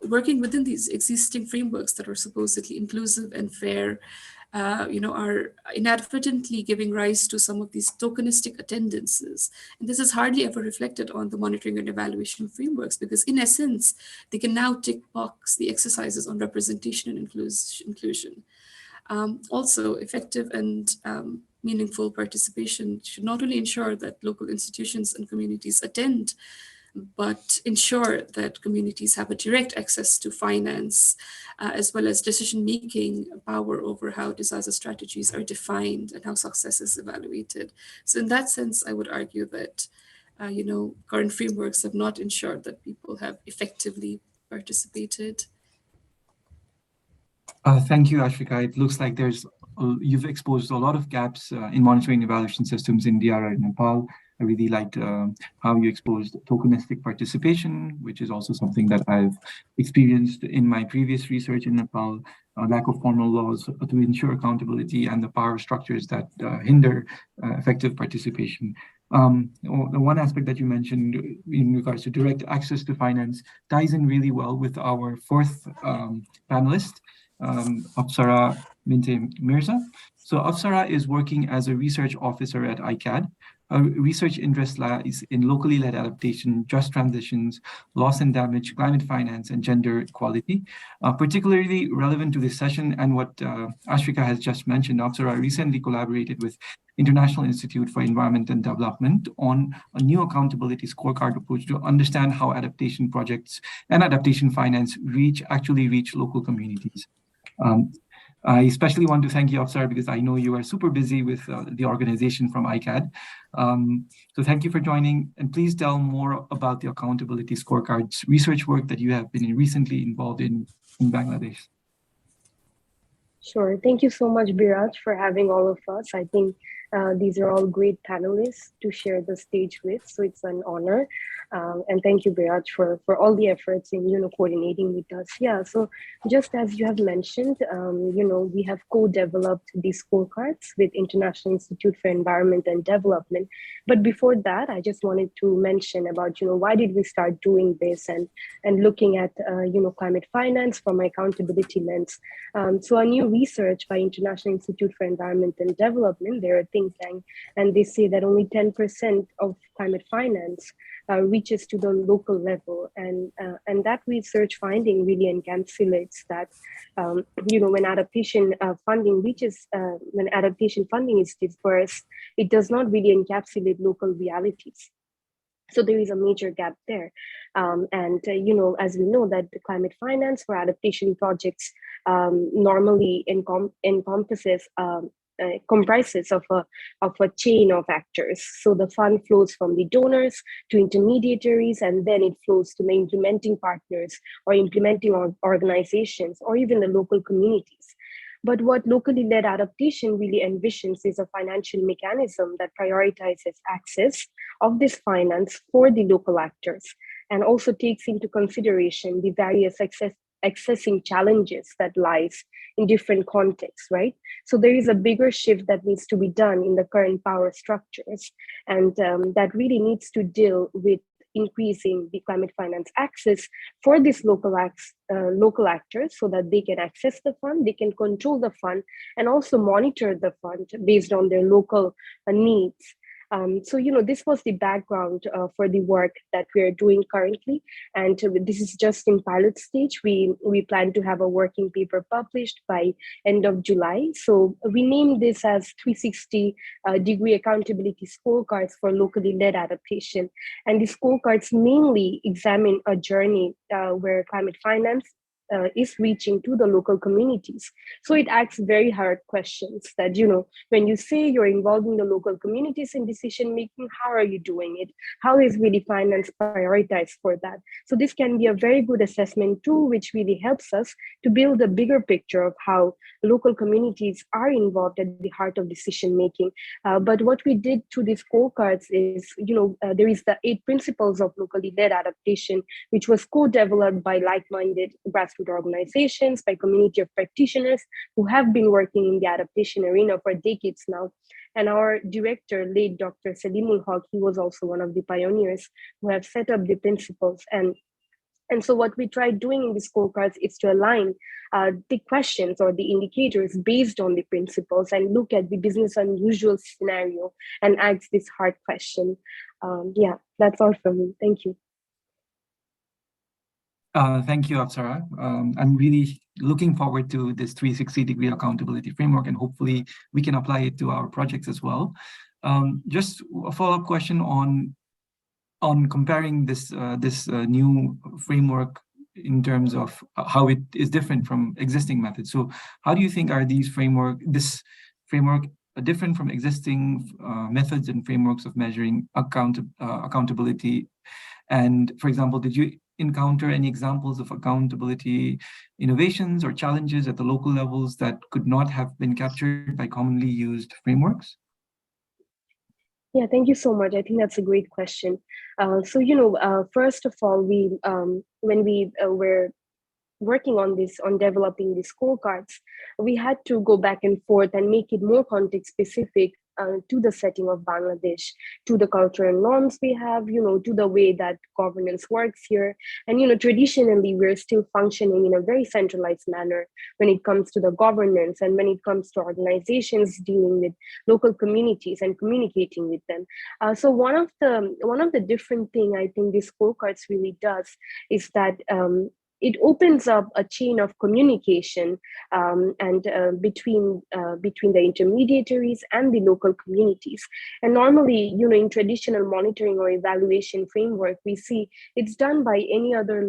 working within these existing frameworks that are supposedly inclusive and fair, are inadvertently giving rise to some of these tokenistic attendances. And this is hardly ever reflected on the monitoring and evaluation frameworks because in essence, they can now tick box the exercises on representation and inclusion. Also, effective and meaningful participation should not only ensure that local institutions and communities attend, but ensure that communities have a direct access to finance, as well as decision-making power over how disaster strategies are defined and how success is evaluated. So in that sense, I would argue that, current frameworks have not ensured that people have effectively participated. Thank you, Ashvika. It looks like you've exposed a lot of gaps in monitoring and evaluation systems in DRR and Nepal. I really liked how you exposed tokenistic participation, which is also something that I've experienced in my previous research in Nepal, lack of formal laws to ensure accountability and the power structures that hinder effective participation. The one aspect that you mentioned in regards to direct access to finance ties in really well with our fourth panelist, Apsara Minte Mirza. So Apsara is working as a research officer at ICAD. Her research interest lies in locally led adaptation, just transitions, loss and damage, climate finance, and gender equality. Particularly relevant to this session and what Ashvika has just mentioned, Apsara recently collaborated with International Institute for Environment and Development on a new accountability scorecard approach to understand how adaptation projects and adaptation finance actually reach local communities. I especially want to thank you, Apsara, because I know you are super busy with the organization from ICAD. So thank you for joining, and please tell more about the accountability scorecards research work that you have been recently involved in Bangladesh. Sure. Thank you so much, Biraj, for having all of us. I think These are all great panelists to share the stage with, so it's an honor. And thank you, Biraj, for all the efforts in coordinating with us. Yeah, so just as you have mentioned, we have co-developed these scorecards with International Institute for Environment and Development. But before that, I just wanted to mention about why did we start doing this and looking at climate finance from my accountability lens. So a new research by International Institute for Environment and Development, they're a think tank, and they say that only 10% of climate finance reaches to the local level, and that research finding really encapsulates that when adaptation funding reaches, when adaptation funding is dispersed, it does not really encapsulate local realities. So there is a major gap there. As we know that the climate finance for adaptation projects normally encompasses comprises of a chain of actors. So the fund flows from the donors to intermediaries, and then it flows to the implementing partners or implementing organizations or even the local communities. But what locally led adaptation really envisions is a financial mechanism that prioritizes access of this finance for the local actors and also takes into consideration the various accessing challenges that lies in different contexts, right? So there is a bigger shift that needs to be done in the current power structures, and that really needs to deal with increasing the climate finance access for these local actors so that they can access the fund, they can control the fund, and also monitor the fund based on their local needs. So, this was the background for the work that we are doing currently. And this is just in pilot stage. We plan to have a working paper published by end of July. So we named this as 360-degree accountability scorecards for locally led adaptation. And the scorecards mainly examine a journey where climate finance is reaching to the local communities. So it asks very hard questions that, when you say you're involving the local communities in decision making, how are you doing it? How is really finance prioritized for that? So this can be a very good assessment tool, which really helps us to build a bigger picture of how local communities are involved at the heart of decision making. But what we did to these scorecards is, there is the 8 principles of locally led adaptation, which was co-developed by like-minded grassroots organizations, by community of practitioners who have been working in the adaptation arena for decades now. And our director, late Dr. Salimul Haq, he was also one of the pioneers who have set up the principles. And so what we tried doing in the scorecards is to align the questions or the indicators based on the principles and look at the business unusual scenario and ask this hard question. Yeah, that's all from me. Thank you. Thank you, Apsara. I'm really looking forward to this 360-degree accountability framework, and hopefully we can apply it to our projects as well. Just a follow-up question on comparing this new framework in terms of how it is different from existing methods. So how do you think are this framework different from existing methods and frameworks of measuring accountability? And for example, did you encounter any examples of accountability innovations or challenges at the local levels that could not have been captured by commonly used frameworks? Yeah, thank you so much. I think that's a great question. First of all, when we were working on developing these scorecards, we had to go back and forth and make it more context specific to the setting of Bangladesh, to the cultural norms we have, to the way that governance works here. And, traditionally, we're still functioning in a very centralized manner when it comes to the governance and when it comes to organizations dealing with local communities and communicating with them. So one of the different thing I think this scorecards really does is that it opens up a chain of communication between the intermediaries and the local communities. And normally, in traditional monitoring or evaluation framework, we see it's done by any other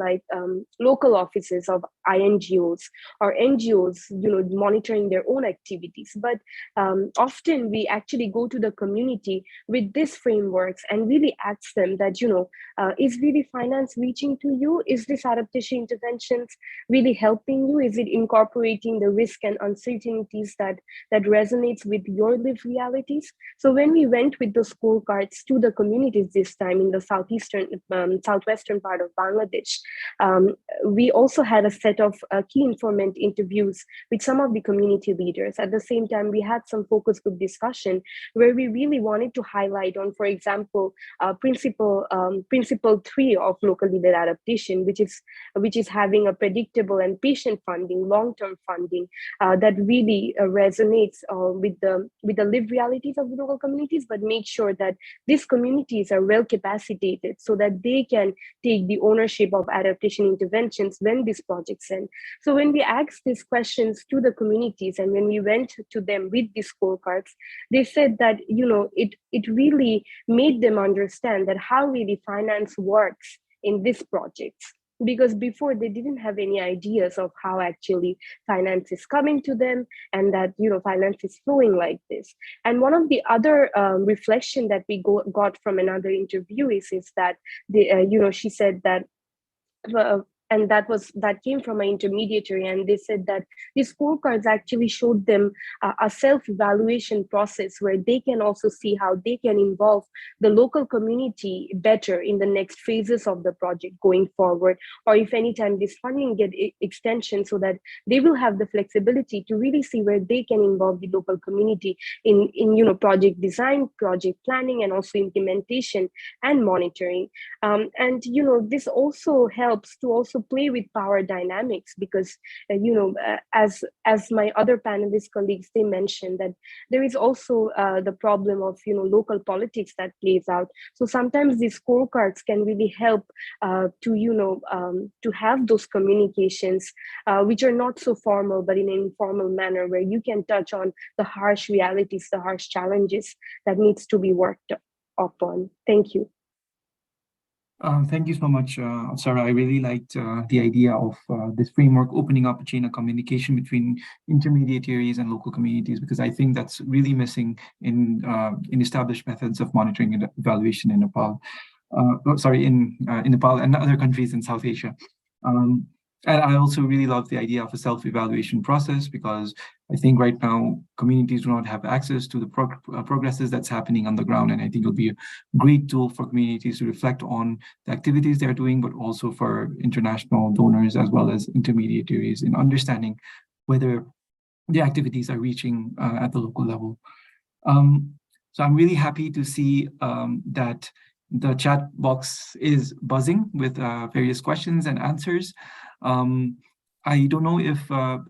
local offices of INGOs or NGOs, monitoring their own activities. But often we actually go to the community with these frameworks and really ask them that, is really finance reaching to you? Is this adaptation intervention interventions really helping you? Is it incorporating the risk and uncertainties that resonates with your lived realities? So when we went with the scorecards to the communities this time in the southwestern part of Bangladesh, we also had a set of key informant interviews with some of the community leaders. At the same time, we had some focus group discussion where we really wanted to highlight on, for example, principle 3 of local leader adaptation, which is having a predictable and patient funding, long-term funding that really resonates with the lived realities of the local communities, but make sure that these communities are well capacitated so that they can take the ownership of adaptation interventions when these projects end. So when we asked these questions to the communities and when we went to them with these scorecards, they said that it really made them understand that how really finance works in these projects, because before they didn't have any ideas of how actually finance is coming to them and that finance is flowing like this. And one of the other reflection that we got from another interview is that she said that and that came from an intermediary, and they said that these scorecards actually showed them a self-evaluation process where they can also see how they can involve the local community better in the next phases of the project going forward, or if anytime this funding get extension, so that they will have the flexibility to really see where they can involve the local community in project design, project planning, and also implementation and monitoring. And this also helps to also play with power dynamics, because as my other panelist colleagues, they mentioned that there is also the problem of local politics that plays out. So sometimes these scorecards can really help to have those communications which are not so formal but in an informal manner, where you can touch on the harsh realities, the harsh challenges that needs to be worked upon. Thank you. Thank you so much, Sarah. I really liked the idea of this framework opening up a chain of communication between intermediaries and local communities, because I think that's really missing in established methods of monitoring and evaluation in Nepal. In Nepal and other countries in South Asia. And I also really love the idea of a self-evaluation process, because I think right now communities do not have access to the progresses that's happening on the ground. And I think it'll be a great tool for communities to reflect on the activities they're doing, but also for international donors as well as intermediaries in understanding whether the activities are reaching at the local level. So I'm really happy to see that the chat box is buzzing with various questions and answers. I don't know if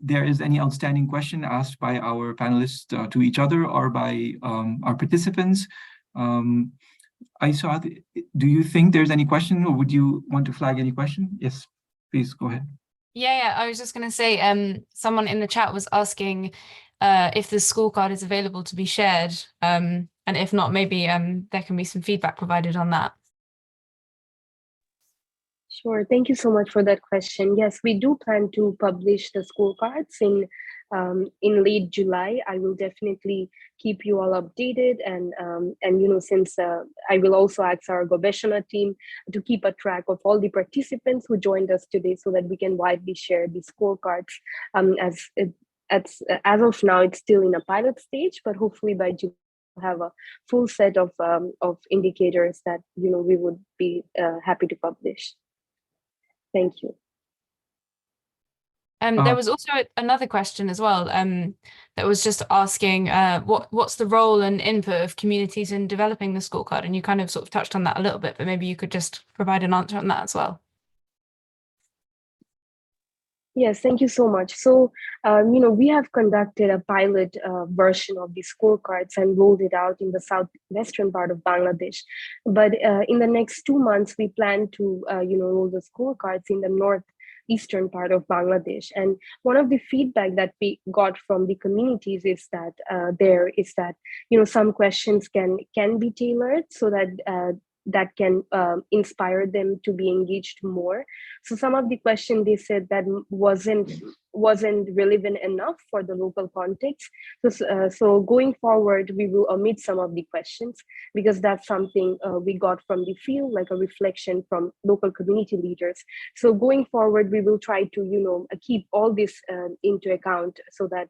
there is any outstanding question asked by our panelists to each other or by our participants. I saw, do you think there's any question, or would you want to flag any question? Yes, please go ahead. Yeah, I was just going to say, someone in the chat was asking if the scorecard is available to be shared. And if not, maybe there can be some feedback provided on that. Sure. Thank you so much for that question. Yes, we do plan to publish the scorecards in late July. I will definitely keep you all updated, and since I will also ask our Gobeshona team to keep a track of all the participants who joined us today, so that we can widely share the scorecards. As of now, it's still in a pilot stage, but hopefully by July we'll have a full set of indicators that we would be happy to publish. Thank you. There was also another question as well that was just asking what's the role and input of communities in developing the scorecard? And you kind of sort of touched on that a little bit, but maybe you could just provide an answer on that as well. Yes, thank you so much. So, we have conducted a pilot version of the scorecards and rolled it out in the southwestern part of Bangladesh. But in the next 2 months, we plan to, roll the scorecards in the northeastern part of Bangladesh. And one of the feedback that we got from the communities is that some questions can be tailored so that that can inspire them to be engaged more. So some of the questions they said that wasn't relevant enough for the local context. So going forward, we will omit some of the questions because that's something we got from the field, like a reflection from local community leaders. So going forward, we will try to, keep all this into account so that,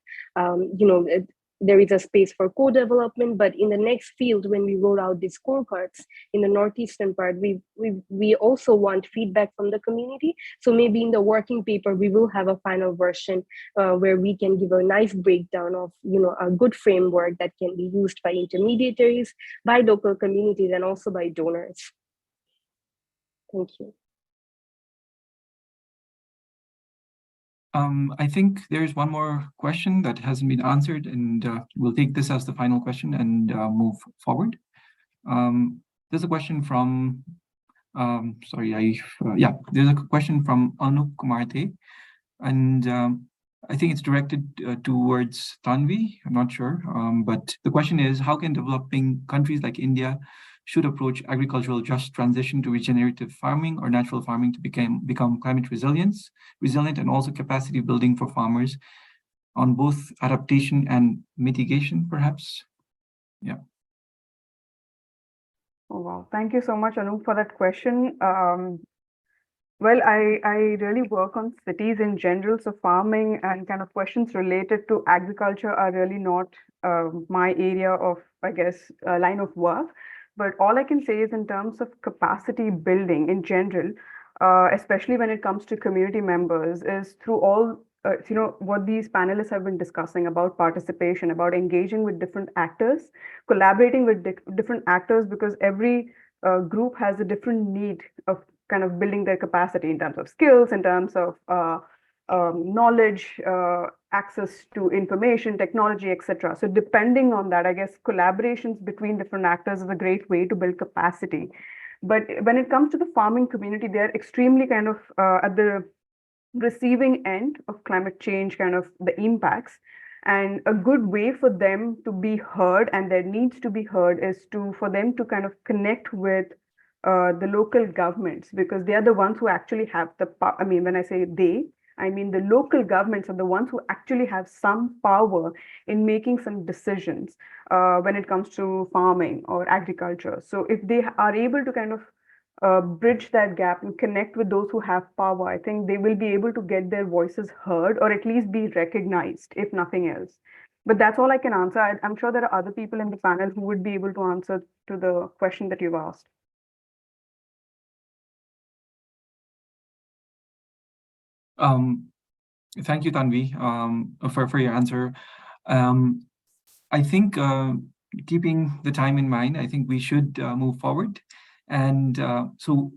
there is a space for co-development. But in the next field, when we roll out these scorecards in the northeastern part, we also want feedback from the community. So maybe in the working paper, we will have a final version where we can give a nice breakdown of, a good framework that can be used by intermediaries, by local communities, and also by donors. Thank you. I think there's one more question that hasn't been answered, and we'll take this as the final question and move forward. There's a question from, there's a question from Anup Kumarte, and I think it's directed towards Tanvi, I'm not sure, but the question is, how can developing countries like India should approach agricultural just transition to regenerative farming or natural farming to become climate resilient, and also capacity building for farmers on both adaptation and mitigation, perhaps? Yeah. Oh, wow. Thank you so much, Anup, for that question. Well, I really work on cities in general, so farming and kind of questions related to agriculture are really not my area of, I guess, line of work. But all I can say is in terms of capacity building in general, especially when it comes to community members, is through all, what these panelists have been discussing about participation, about engaging with different actors, collaborating with different actors, because every group has a different need of kind of building their capacity in terms of skills, in terms of knowledge, access to information, technology, etc. So depending on that, I guess collaborations between different actors is a great way to build capacity. But when it comes to the farming community, they're extremely kind of at the receiving end of climate change, kind of the impacts. And a good way for them to be heard and their needs to be heard is for them to kind of connect with the local governments, because they are the ones who actually have the power. I mean, when I say they, I mean the local governments are the ones who actually have some power in making some decisions when it comes to farming or agriculture. So if they are able to kind of bridge that gap and connect with those who have power, I think they will be able to get their voices heard, or at least be recognized, if nothing else. But that's all I can answer. I'm sure there are other people in the panel who would be able to answer to the question that you've asked. Thank you, Tanvi, for your answer. I think keeping the time in mind, I think we should move forward. And so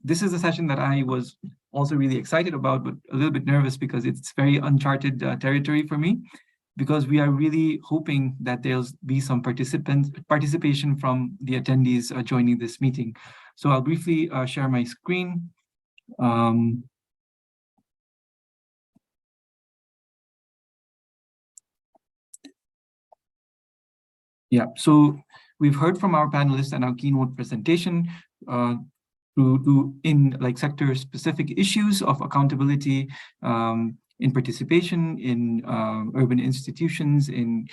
this is a session that I was also really excited about, but a little bit nervous because it's very uncharted territory for me, because we are really hoping that there'll be some participation from the attendees joining this meeting. So I'll briefly share my screen. Yeah, so we've heard from our panelists and our keynote presentation in like sector-specific issues of accountability, in participation, in urban institutions, in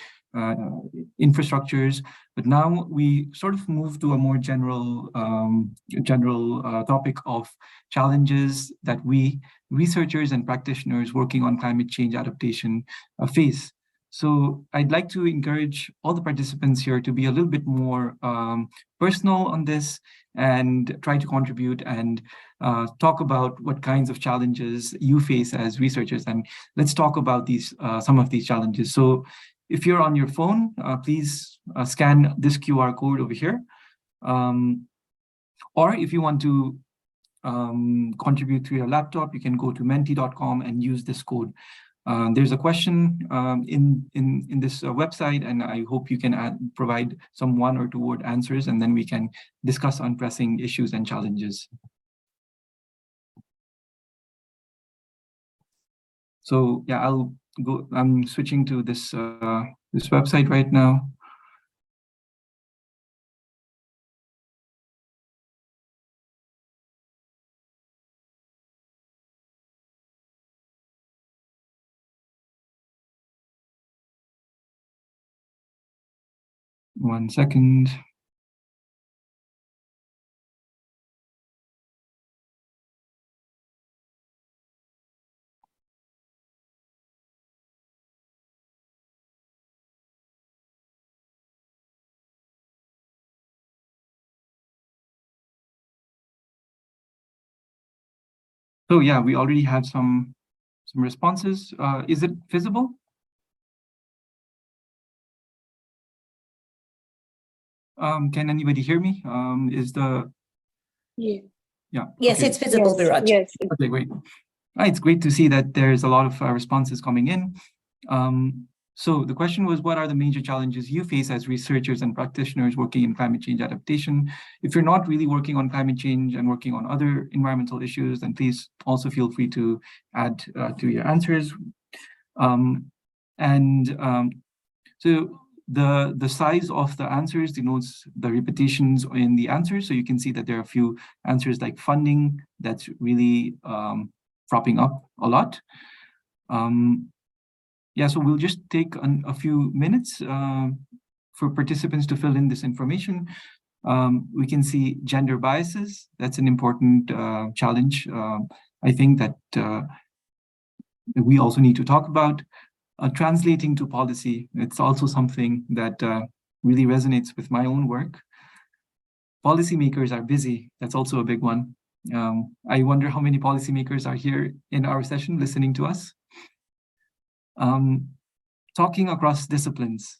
infrastructures. But now we sort of move to a more general topic of challenges that we researchers and practitioners working on climate change adaptation face. So I'd like to encourage all the participants here to be a little bit more personal on this and try to contribute and talk about what kinds of challenges you face as researchers. And let's talk about these some of these challenges. So if you're on your phone, please scan this QR code over here. Or if you want to contribute through your laptop, you can go to menti.com and use this code. There's a question in this website, and I hope you can provide some 1 or 2 word answers, and then we can discuss on pressing issues and challenges. So yeah, I'm switching to this this website right now. 1 second. So yeah, we already have some responses. Is it visible? Can anybody hear me? Yeah. Yeah. Yes, okay. it's visible, Yes, Biraj. yes. Okay, great. It's great to see that there's a lot of responses coming in. So the question was, what are the major challenges you face as researchers and practitioners working in climate change adaptation? If you're not really working on climate change and working on other environmental issues, then please also feel free to add to your answers. So the size of the answers denotes the repetitions in the answers. So you can see that there are a few answers like funding that's really propping up a lot. Yeah, so we'll just take a few minutes for participants to fill in this information. We can see gender biases. That's an important challenge. I think that we also need to talk about. Translating to policy, it's also something that really resonates with my own work. Policymakers are busy. That's also a big one. I wonder how many policymakers are here in our session listening to us. Talking across disciplines,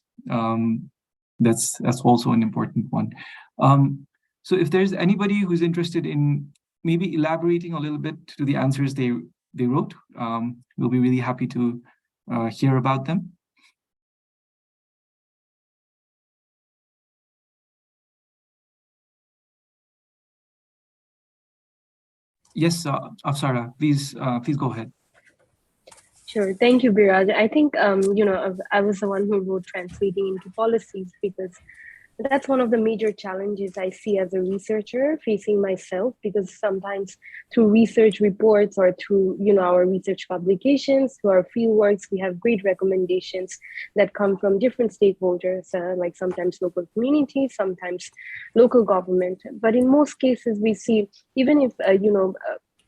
that's also an important one. So if there's anybody who's interested in maybe elaborating a little bit to the answers they wrote, we'll be really happy to hear about them. Yes, Afsara, please go ahead. Sure. Thank you, Biraj. I think, I was the one who wrote translating into policies because that's one of the major challenges I see as a researcher facing myself, because sometimes through research reports or through, our research publications, through our fieldworks, we have great recommendations that come from different stakeholders, like sometimes local communities, sometimes local government. But in most cases, we see, even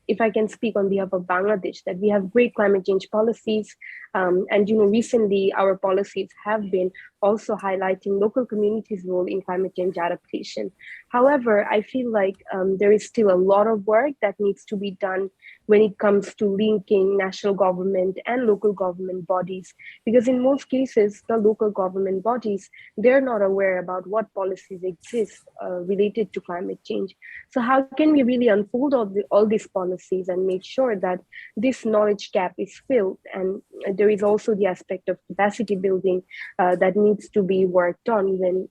if I can speak on behalf of Bangladesh, that we have great climate change policies. And recently our policies have been also highlighting local communities' role in climate change adaptation. However, I feel like there is still a lot of work that needs to be done when it comes to linking national government and local government bodies, because in most cases, the local government bodies, they're not aware about what policies exist related to climate change. So how can we really unfold all these policies and make sure that this knowledge gap is filled? And there is also the aspect of capacity building that needs to be worked on when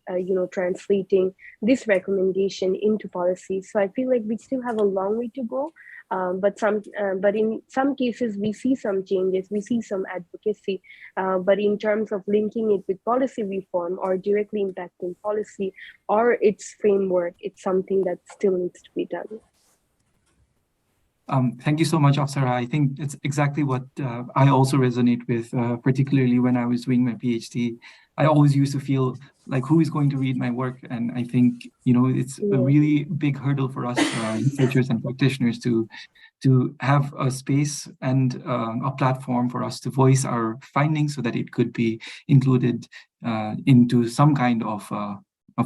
translating this recommendation into policies. So I feel like we still have a long way to go. But in some cases, we see some changes, we see some advocacy, but in terms of linking it with policy reform or directly impacting policy or its framework, it's something that still needs to be done. Thank you so much, Afsara. I think it's exactly what I also resonate with, particularly when I was doing my PhD. I always used to feel like, who is going to read my work? And I think, it's a really big hurdle for us researchers and practitioners to have a space and a platform for us to voice our findings so that it could be included into some kind of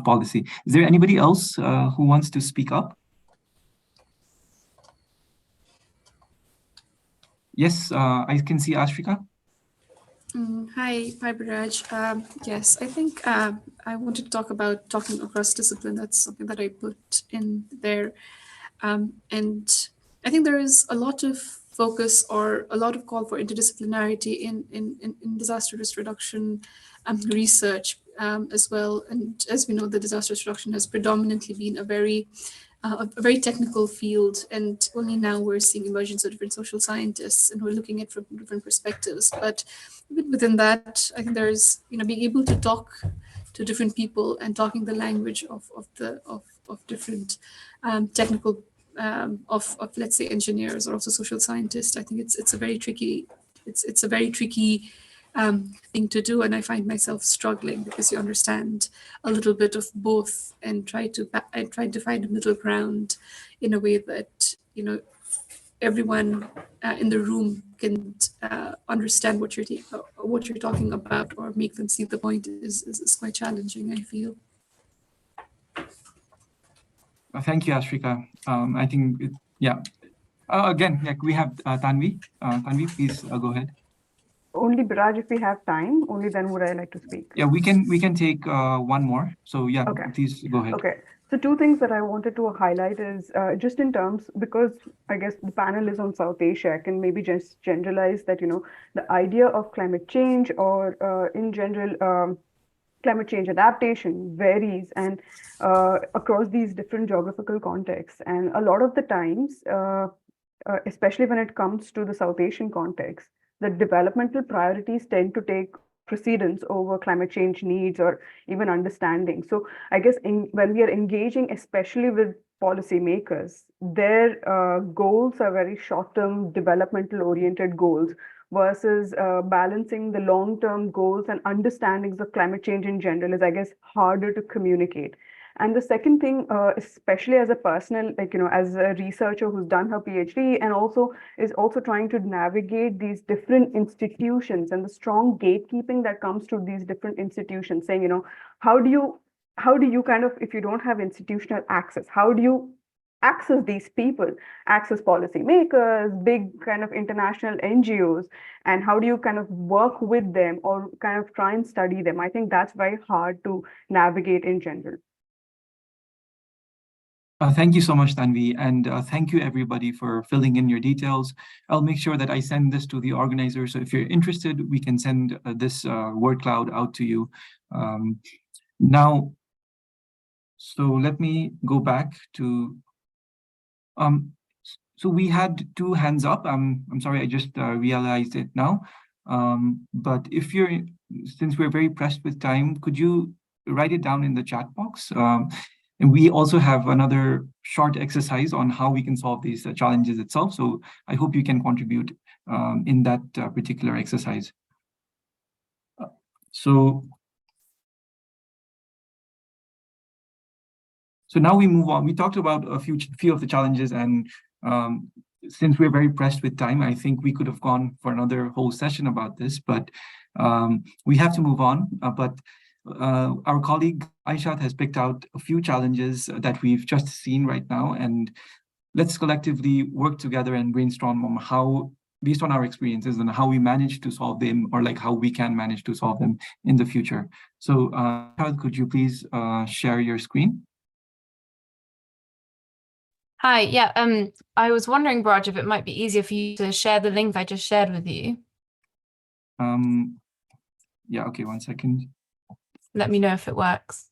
policy. Is there anybody else who wants to speak up? Yes, I can see Ashrika. Hi, Biraj. Yes, I think I wanted to talk about talking across discipline. That's something that I put in there. And I think there is a lot of focus or a lot of call for interdisciplinarity in disaster risk reduction research as well. And as we know, the disaster risk reduction has predominantly been a very technical field, and only now we're seeing emergence of different social scientists, and we're looking at from different perspectives. But within that, I think there's being able to talk to different people and talking the language of different technical of let's say engineers or also social scientists. I think it's a very tricky thing to do, and I find myself struggling because you understand a little bit of both and try to find a middle ground in a way that everyone in the room can understand what you're talking about, or make them see the point is quite challenging, I feel. Thank you, Ashrika. I think, again, we have Tanvi. Tanvi, please go ahead. Only Biraj, if we have time, only then would I like to speak. Yeah, we can take one more. So yeah, Okay. Please go ahead. Okay. So two things that I wanted to highlight is just in terms, because I guess the panel is on South Asia, I can maybe just generalize that, the idea of climate change or in general, climate change adaptation varies and across these different geographical contexts. And a lot of the times, especially when it comes to the South Asian context, the developmental priorities tend to take precedence over climate change needs or even understanding. So I guess when we are engaging, especially with policymakers, their goals are very short-term developmental oriented goals versus balancing the long-term goals and understandings of climate change in general is, I guess, harder to communicate. And the second thing, especially as a personal, as a researcher who's done her PhD and also is also trying to navigate these different institutions and the strong gatekeeping that comes to these different institutions, saying, how do you kind of, if you don't have institutional access, how do you access these people, access policymakers, big kind of international NGOs, and how do you kind of work with them or kind of try and study them? I think that's very hard to navigate in general. Thank you so much, Tanvi, and thank you everybody for filling in your details. I'll make sure that I send this to the organizer. So if you're interested, we can send this word cloud out to you. Now, so let me go back to, so we had two hands up. I'm sorry, I just realized it now. But since we're very pressed with time, could you write it down in the chat box? And we also have another short exercise on how we can solve these challenges itself. So I hope you can contribute in that particular exercise. So now we move on. We talked about a few of the challenges, and since we're very pressed with time, I think we could have gone for another whole session about this, but we have to move on. But our colleague Aishat has picked out a few challenges that we've just seen right now, and let's collectively work together and brainstorm on how, based on our experiences, and how we manage to solve them, or like how we can manage to solve them in the future. So Aishat, could you please share your screen? Hi, yeah, I was wondering, Biraj, if it might be easier for you to share the link I just shared with you. Yeah, okay, 1 second. Let me know if it works.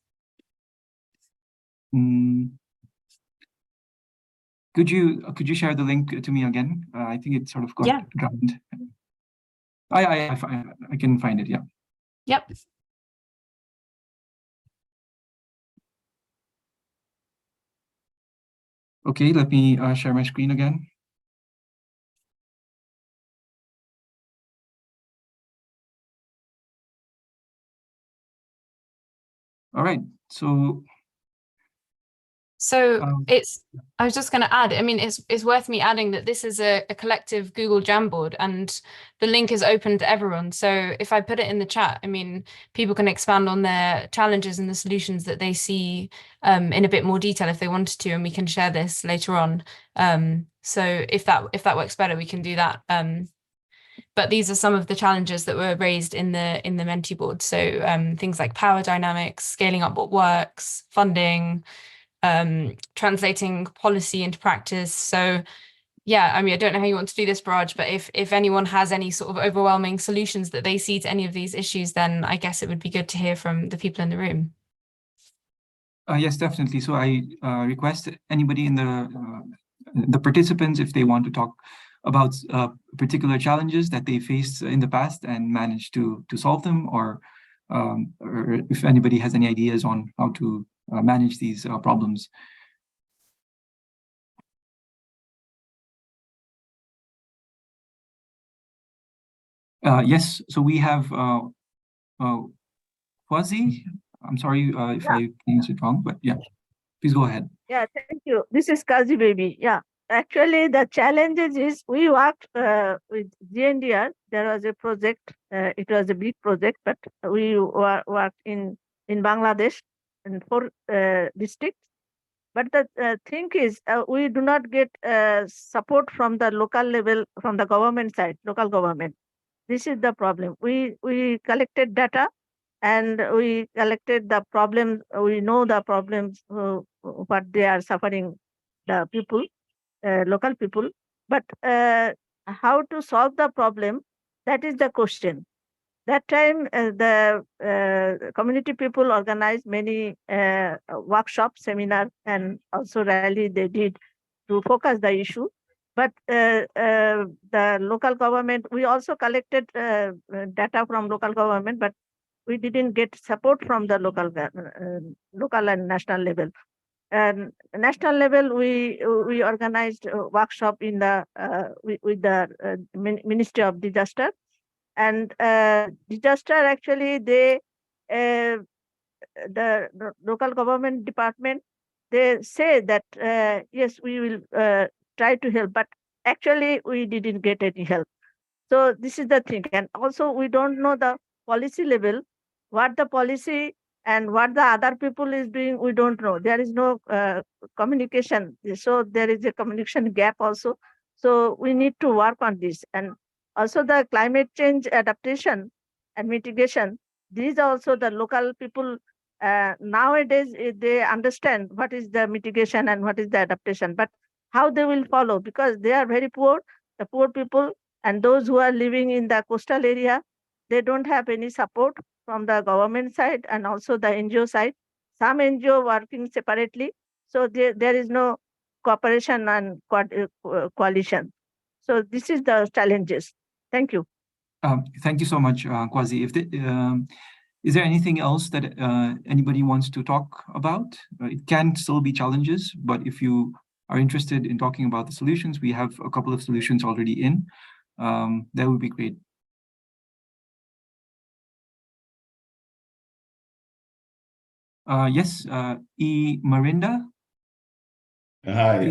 Could you share the link to me again? I think it sort of got drowned. I can find it, yeah. Yep. Okay, let me share my screen again. All right, so I was just going to add, I mean, it's worth me adding that this is a collective Google Jamboard, and the link is open to everyone. So if I put it in the chat, I mean, people can expand on their challenges and the solutions that they see in a bit more detail if they wanted to, and we can share this later on. So if that works better, we can do that. But these are some of the challenges that were raised in the Menti board. So things like power dynamics, scaling up what works, funding, translating policy into practice. So yeah, I mean, I don't know how you want to do this, Biraj, but if anyone has any sort of overwhelming solutions that they see to any of these issues, then I guess it would be good to hear from the people in the room. Yes, definitely. So I request anybody in the participants, if they want to talk about particular challenges that they faced in the past and managed to solve them, or if anybody has any ideas on how to manage these problems. Yes, so we have Quasi. I'm sorry if I pronounced it wrong, but yeah, please go ahead. Yeah, thank you. This is Kazi Baby. Yeah, actually, the challenges is we worked with GNDR. There was a project. It was a big project, but we worked in Bangladesh in 4 districts. But the thing is, we do not get support from the local level, from the government side, local government. This is the problem. We collected data and we collected the problems. We know the problems, what they are suffering, the people, local people. But how to solve the problem, that is the question. That time, the community people organized many workshops, seminars, and also rally they did to focus the issue. But the local government, we also collected data from local government, but we didn't get support from the local and national level. And national level, we organized a workshop in the with the Ministry of Disaster. And disaster, actually, they the local government department, they say that yes, we will try to help, but actually we didn't get any help. So this is the thing. And also we don't know the policy level, what the policy and what the other people is doing, we don't know. There is no communication. So there is a communication gap also. So we need to work on this. And also the climate change adaptation and mitigation, these are also the local people nowadays, they understand what is the mitigation and what is the adaptation, but how they will follow, because they are very poor, the poor people, and those who are living in the coastal area, they don't have any support from the government side and also the NGO side. Some NGO working separately, so there is no cooperation and coalition. So this is the challenges. Thank you. Thank you so much, Quasi. Is there anything else that anybody wants to talk about? It can still be challenges, but if you are interested in talking about the solutions, we have a couple of solutions already in. That would be great. Yes, Marinda. Hi,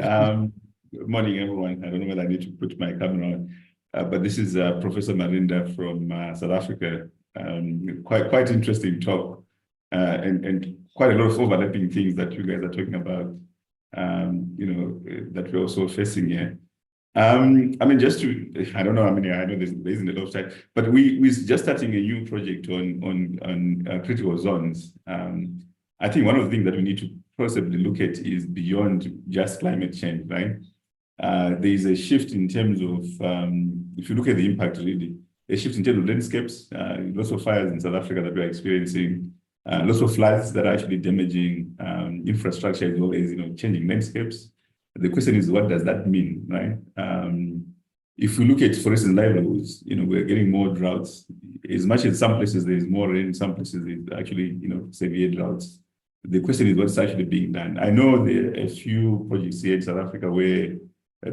good morning, everyone. I don't know whether I need to put my camera on, but this is Professor Marinda from South Africa. Quite interesting talk, and quite a lot of overlapping things that you guys are talking about, that we're also facing here. I mean, just to, I don't know, I mean, I know there isn't a lot of time, but we're just starting a new project on critical zones. I think one of the things that we need to possibly look at is beyond just climate change, right? There is a shift in terms of, if you look at the impact, really, a shift in terms of landscapes, lots of fires in South Africa that we're experiencing, lots of floods that are actually damaging infrastructure as well as, changing landscapes. The question is, what does that mean, right? If we look at, for instance, livelihoods, we're getting more droughts. As much as some places there is more rain, some places it's actually, severe droughts. The question is what's actually being done. I know there are a few projects here in South Africa where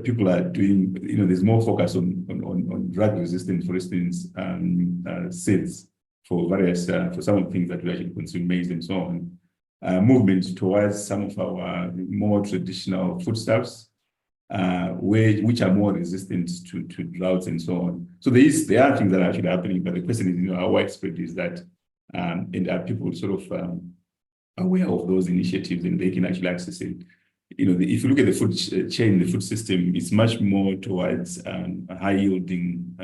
people are doing, there's more focus on drug resistant, for instance, seeds for various, for some of the things that we actually consume, maize and so on. Movement towards some of our more traditional foodstuffs, which are more resistant to droughts and so on. So there are things that are actually happening, but the question is, how widespread is that? And are people sort of aware of those initiatives and they can actually access it? If you look at the food chain, the food system, it's much more towards high yielding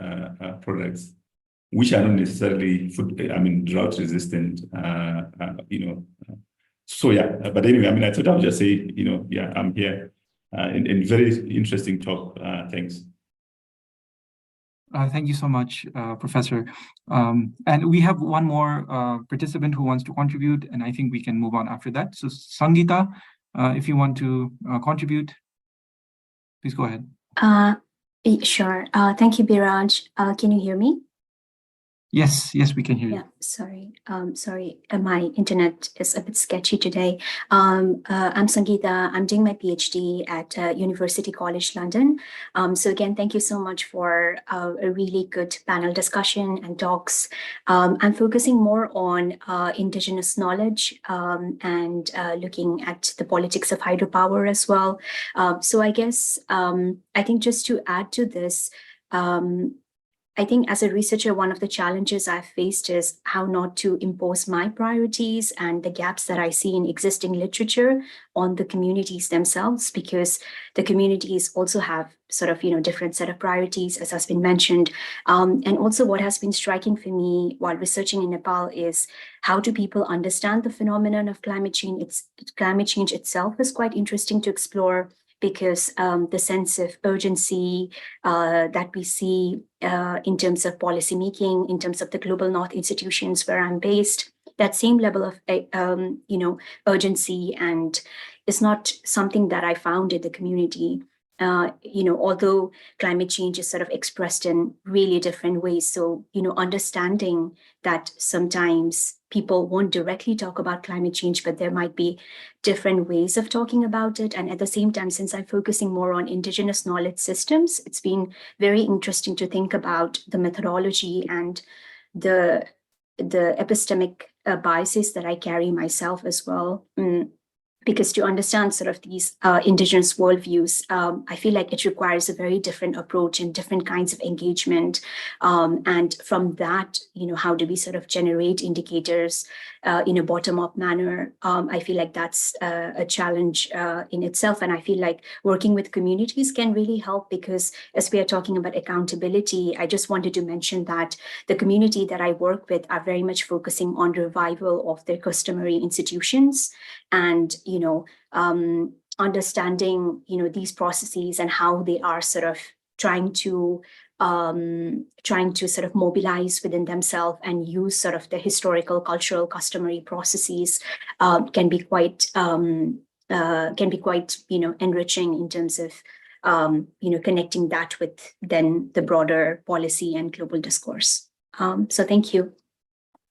products, which are not necessarily drought resistant, So yeah, but anyway, I thought I would just say, I'm here, and very interesting talk. Thanks. Thank you so much, Professor. And we have one more participant who wants to contribute, and I think we can move on after that. So Sangeeta, if you want to contribute, please go ahead. Sure. Thank you, Biraj. Can you hear me? Yes, we can hear you. Yeah, sorry. My internet is a bit sketchy today. I'm Sangeeta. I'm doing my PhD at University College London. So again, thank you so much for a really good panel discussion and talks. I'm focusing more on indigenous knowledge and looking at the politics of hydropower as well. So I guess I think just to add to this, I think as a researcher, one of the challenges I've faced is how not to impose my priorities and the gaps that I see in existing literature on the communities themselves, because the communities also have sort of, different set of priorities, as has been mentioned. And also what has been striking for me while researching in Nepal is how do people understand the phenomenon of climate change? Climate change itself is quite interesting to explore, because the sense of urgency that we see in terms of policymaking, in terms of the global North institutions where I'm based, that same level of urgency and is not something that I found in the community. Although climate change is sort of expressed in really different ways. So, understanding that sometimes people won't directly talk about climate change, but there might be different ways of talking about it. And at the same time, since I'm focusing more on indigenous knowledge systems, it's been very interesting to think about the methodology and the epistemic biases that I carry myself as well. Because to understand sort of these indigenous worldviews, I feel like it requires a very different approach and different kinds of engagement. And from that, how do we sort of generate indicators in a bottom-up manner? I feel like that's a challenge in itself. And I feel like working with communities can really help, because as we are talking about accountability, I just wanted to mention that the community that I work with are very much focusing on revival of their customary institutions and, understanding, these processes and how they are sort of trying to sort of mobilize within themselves and use sort of the historical, cultural, customary processes can be quite enriching in terms of connecting that with then the broader policy and global discourse. So thank you.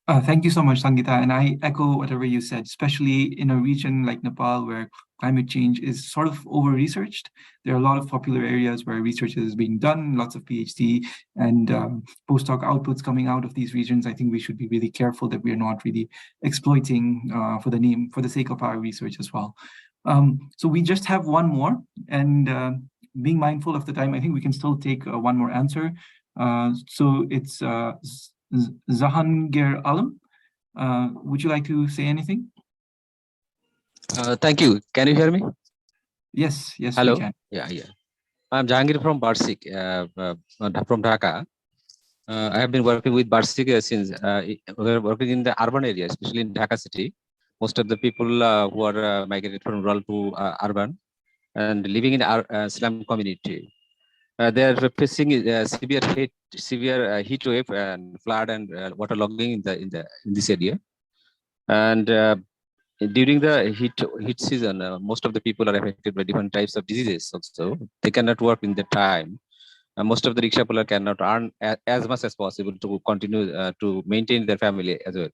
Thank you so much, Sangeeta. And I echo whatever you said, especially in a region like Nepal, where climate change is sort of over-researched. There are a lot of popular areas where research is being done, lots of PhD and postdoc outputs coming out of these regions. I think we should be really careful that we are not really exploiting for the sake of our research as well. So we just have one more, and being mindful of the time, I think we can still take one more answer. So it's Zahangir Alam. Would you like to say anything? Thank you. Can you hear me? Yes, Hello. we can. Yeah. I'm Jahangir from Barsik, from Dhaka. I have been working with Barsik since we're working in the urban area, especially in Dhaka city. Most of the people who are migrated from rural to urban and living in our slum community. They are facing severe heat wave and flood and water logging in this area. And during the heat season, most of the people are affected by different types of diseases. Also, they cannot work in the time. Most of the rickshaw puller cannot earn as much as possible to continue to maintain their family as well.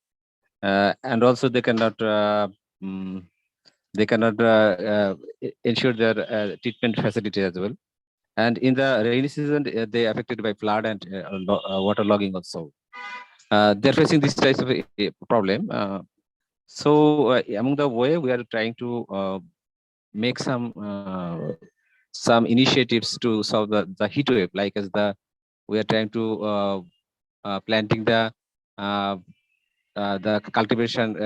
And also, they cannot ensure their treatment facility as well. And in the rainy season, they are affected by flood and water logging also. They're facing this type of a problem. So among the way we are trying to make some initiatives to solve the heat wave, like we are trying to planting the cultivation,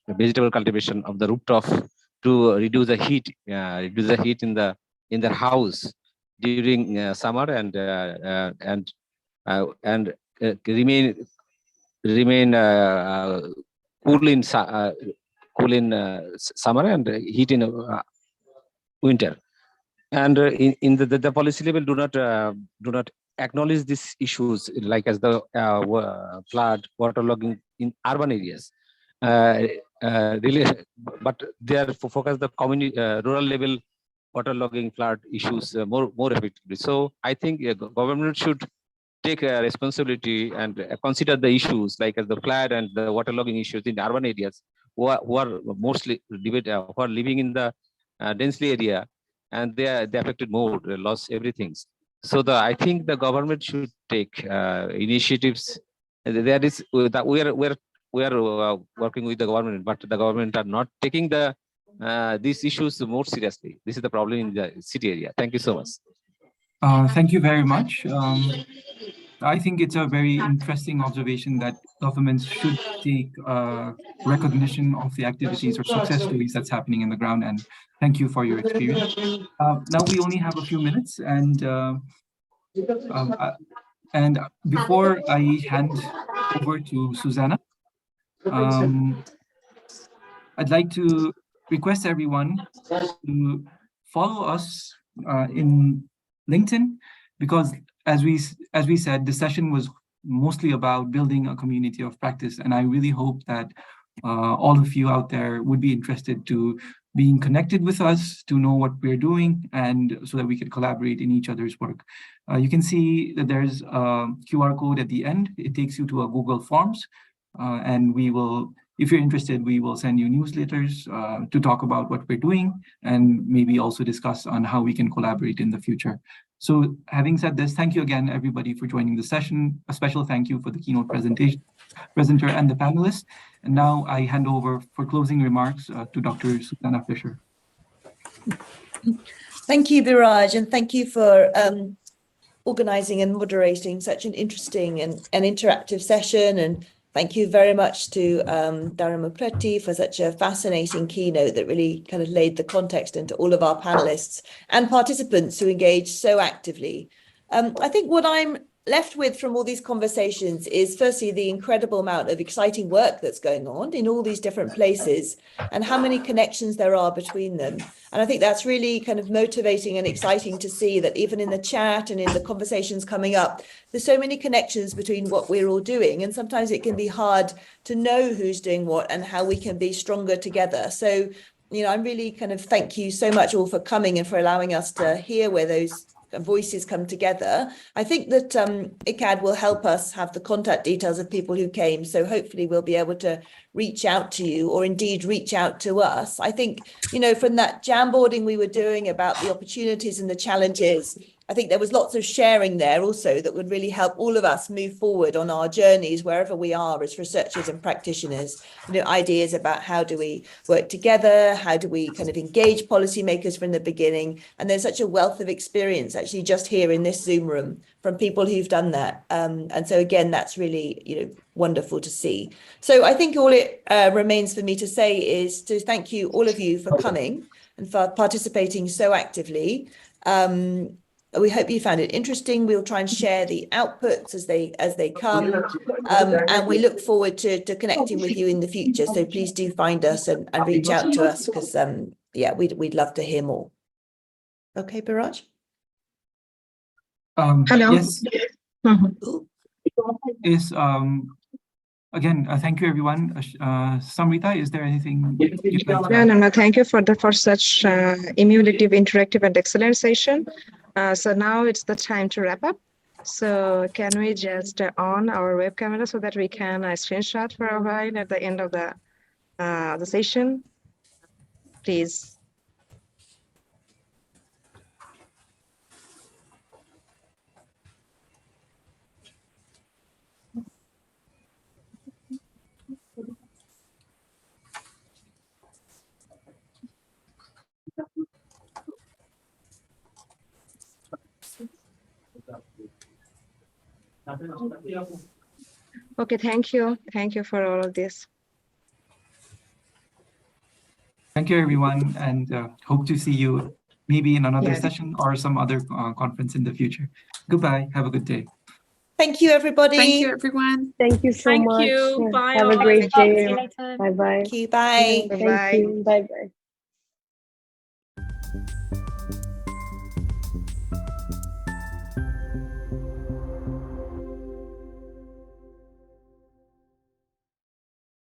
vegetable cultivation of the rooftop to reduce the heat in the house during summer and remain cool in summer and heat in winter. And in the policy level do not acknowledge these issues, like as the flood, water logging in urban areas. Really, but they are focus the community rural level water logging, flood issues more effectively. So I think government should take responsibility and consider the issues like as the flood and the waterlogging issues in the urban areas who are mostly who are living in the densely area, and they affected more, they lost everything. So I think the government should take initiatives. There is that we are working with the government, but the government are not taking the these issues more seriously. This is the problem in the city area. Thank you so much. Thank you very much. I think it's a very interesting observation that governments should take recognition of the activities or success stories that's happening in the ground. And thank you for your experience. Now we only have a few minutes, and before I hand over to Susanna, I'd like to request everyone to follow us in LinkedIn, because as we said, the session was mostly about building a community of practice, and I really hope that all of you out there would be interested to being connected with us, to know what we're doing, and so that we can collaborate in each other's work. You can see that there's a QR code at the end. It takes you to a Google Forms, and we will, if you're interested, we will send you newsletters to talk about what we're doing and maybe also discuss on how we can collaborate in the future. So having said this, thank you again, everybody, for joining the session. A special thank you for the keynote presenter and the panelists. And now I hand over for closing remarks to Dr. Susanna Fisher. Thank you, Biraj, and thank you for organizing and moderating such an interesting and interactive session. And thank you very much to Dharma Preti for such a fascinating keynote that really kind of laid the context into all of our panelists and participants who engaged so actively. I think what I'm left with from all these conversations is firstly the incredible amount of exciting work that's going on in all these different places and how many connections there are between them. And I think that's really kind of motivating and exciting to see that even in the chat and in the conversations coming up, there's so many connections between what we're all doing. And sometimes it can be hard to know who's doing what and how we can be stronger together. So, you know, I'm really kind of thank you so much all for coming and for allowing us to hear where those voices come together. I think that ICAD will help us have the contact details of people who came. So hopefully we'll be able to reach out to you or indeed reach out to us. I think, you know, from that Jamboarding we were doing about the opportunities and the challenges, I think there was lots of sharing there also that would really help all of us move forward on our journeys wherever we are as researchers and practitioners. You know, ideas about how do we work together, how do we kind of engage policymakers from the beginning. And there's such a wealth of experience actually just here in this Zoom room from people who've done that. And so again, that's really, you know, wonderful to see. So I think all it remains for me to say is to thank you, all of you, for coming and for participating so actively. We hope you found it interesting. We'll try and share the outputs as they come, and we look forward to connecting with you in the future. So please do find us and reach out to us because yeah, we'd love to hear more. Okay, Biraj. Hello. Yes. Is again, thank you, everyone. Samrita, is there anything you'd like to add? No. Thank you for such emulative, interactive, and excellent session. So now it's the time to wrap up. So can we just on our web camera so that we can screenshot for a while at the end of the session, please? Okay, thank you. Thank you for all of this. Thank you, everyone, and hope to see you maybe in another Yes. session or some other conference in the future. Goodbye. Have a good day. Thank you, everybody. Thank you, everyone. Thank you so Thank much. you. Bye. Have a all. great See day. you later. Bye-bye. Thank you. Bye. Thank you. Bye-bye.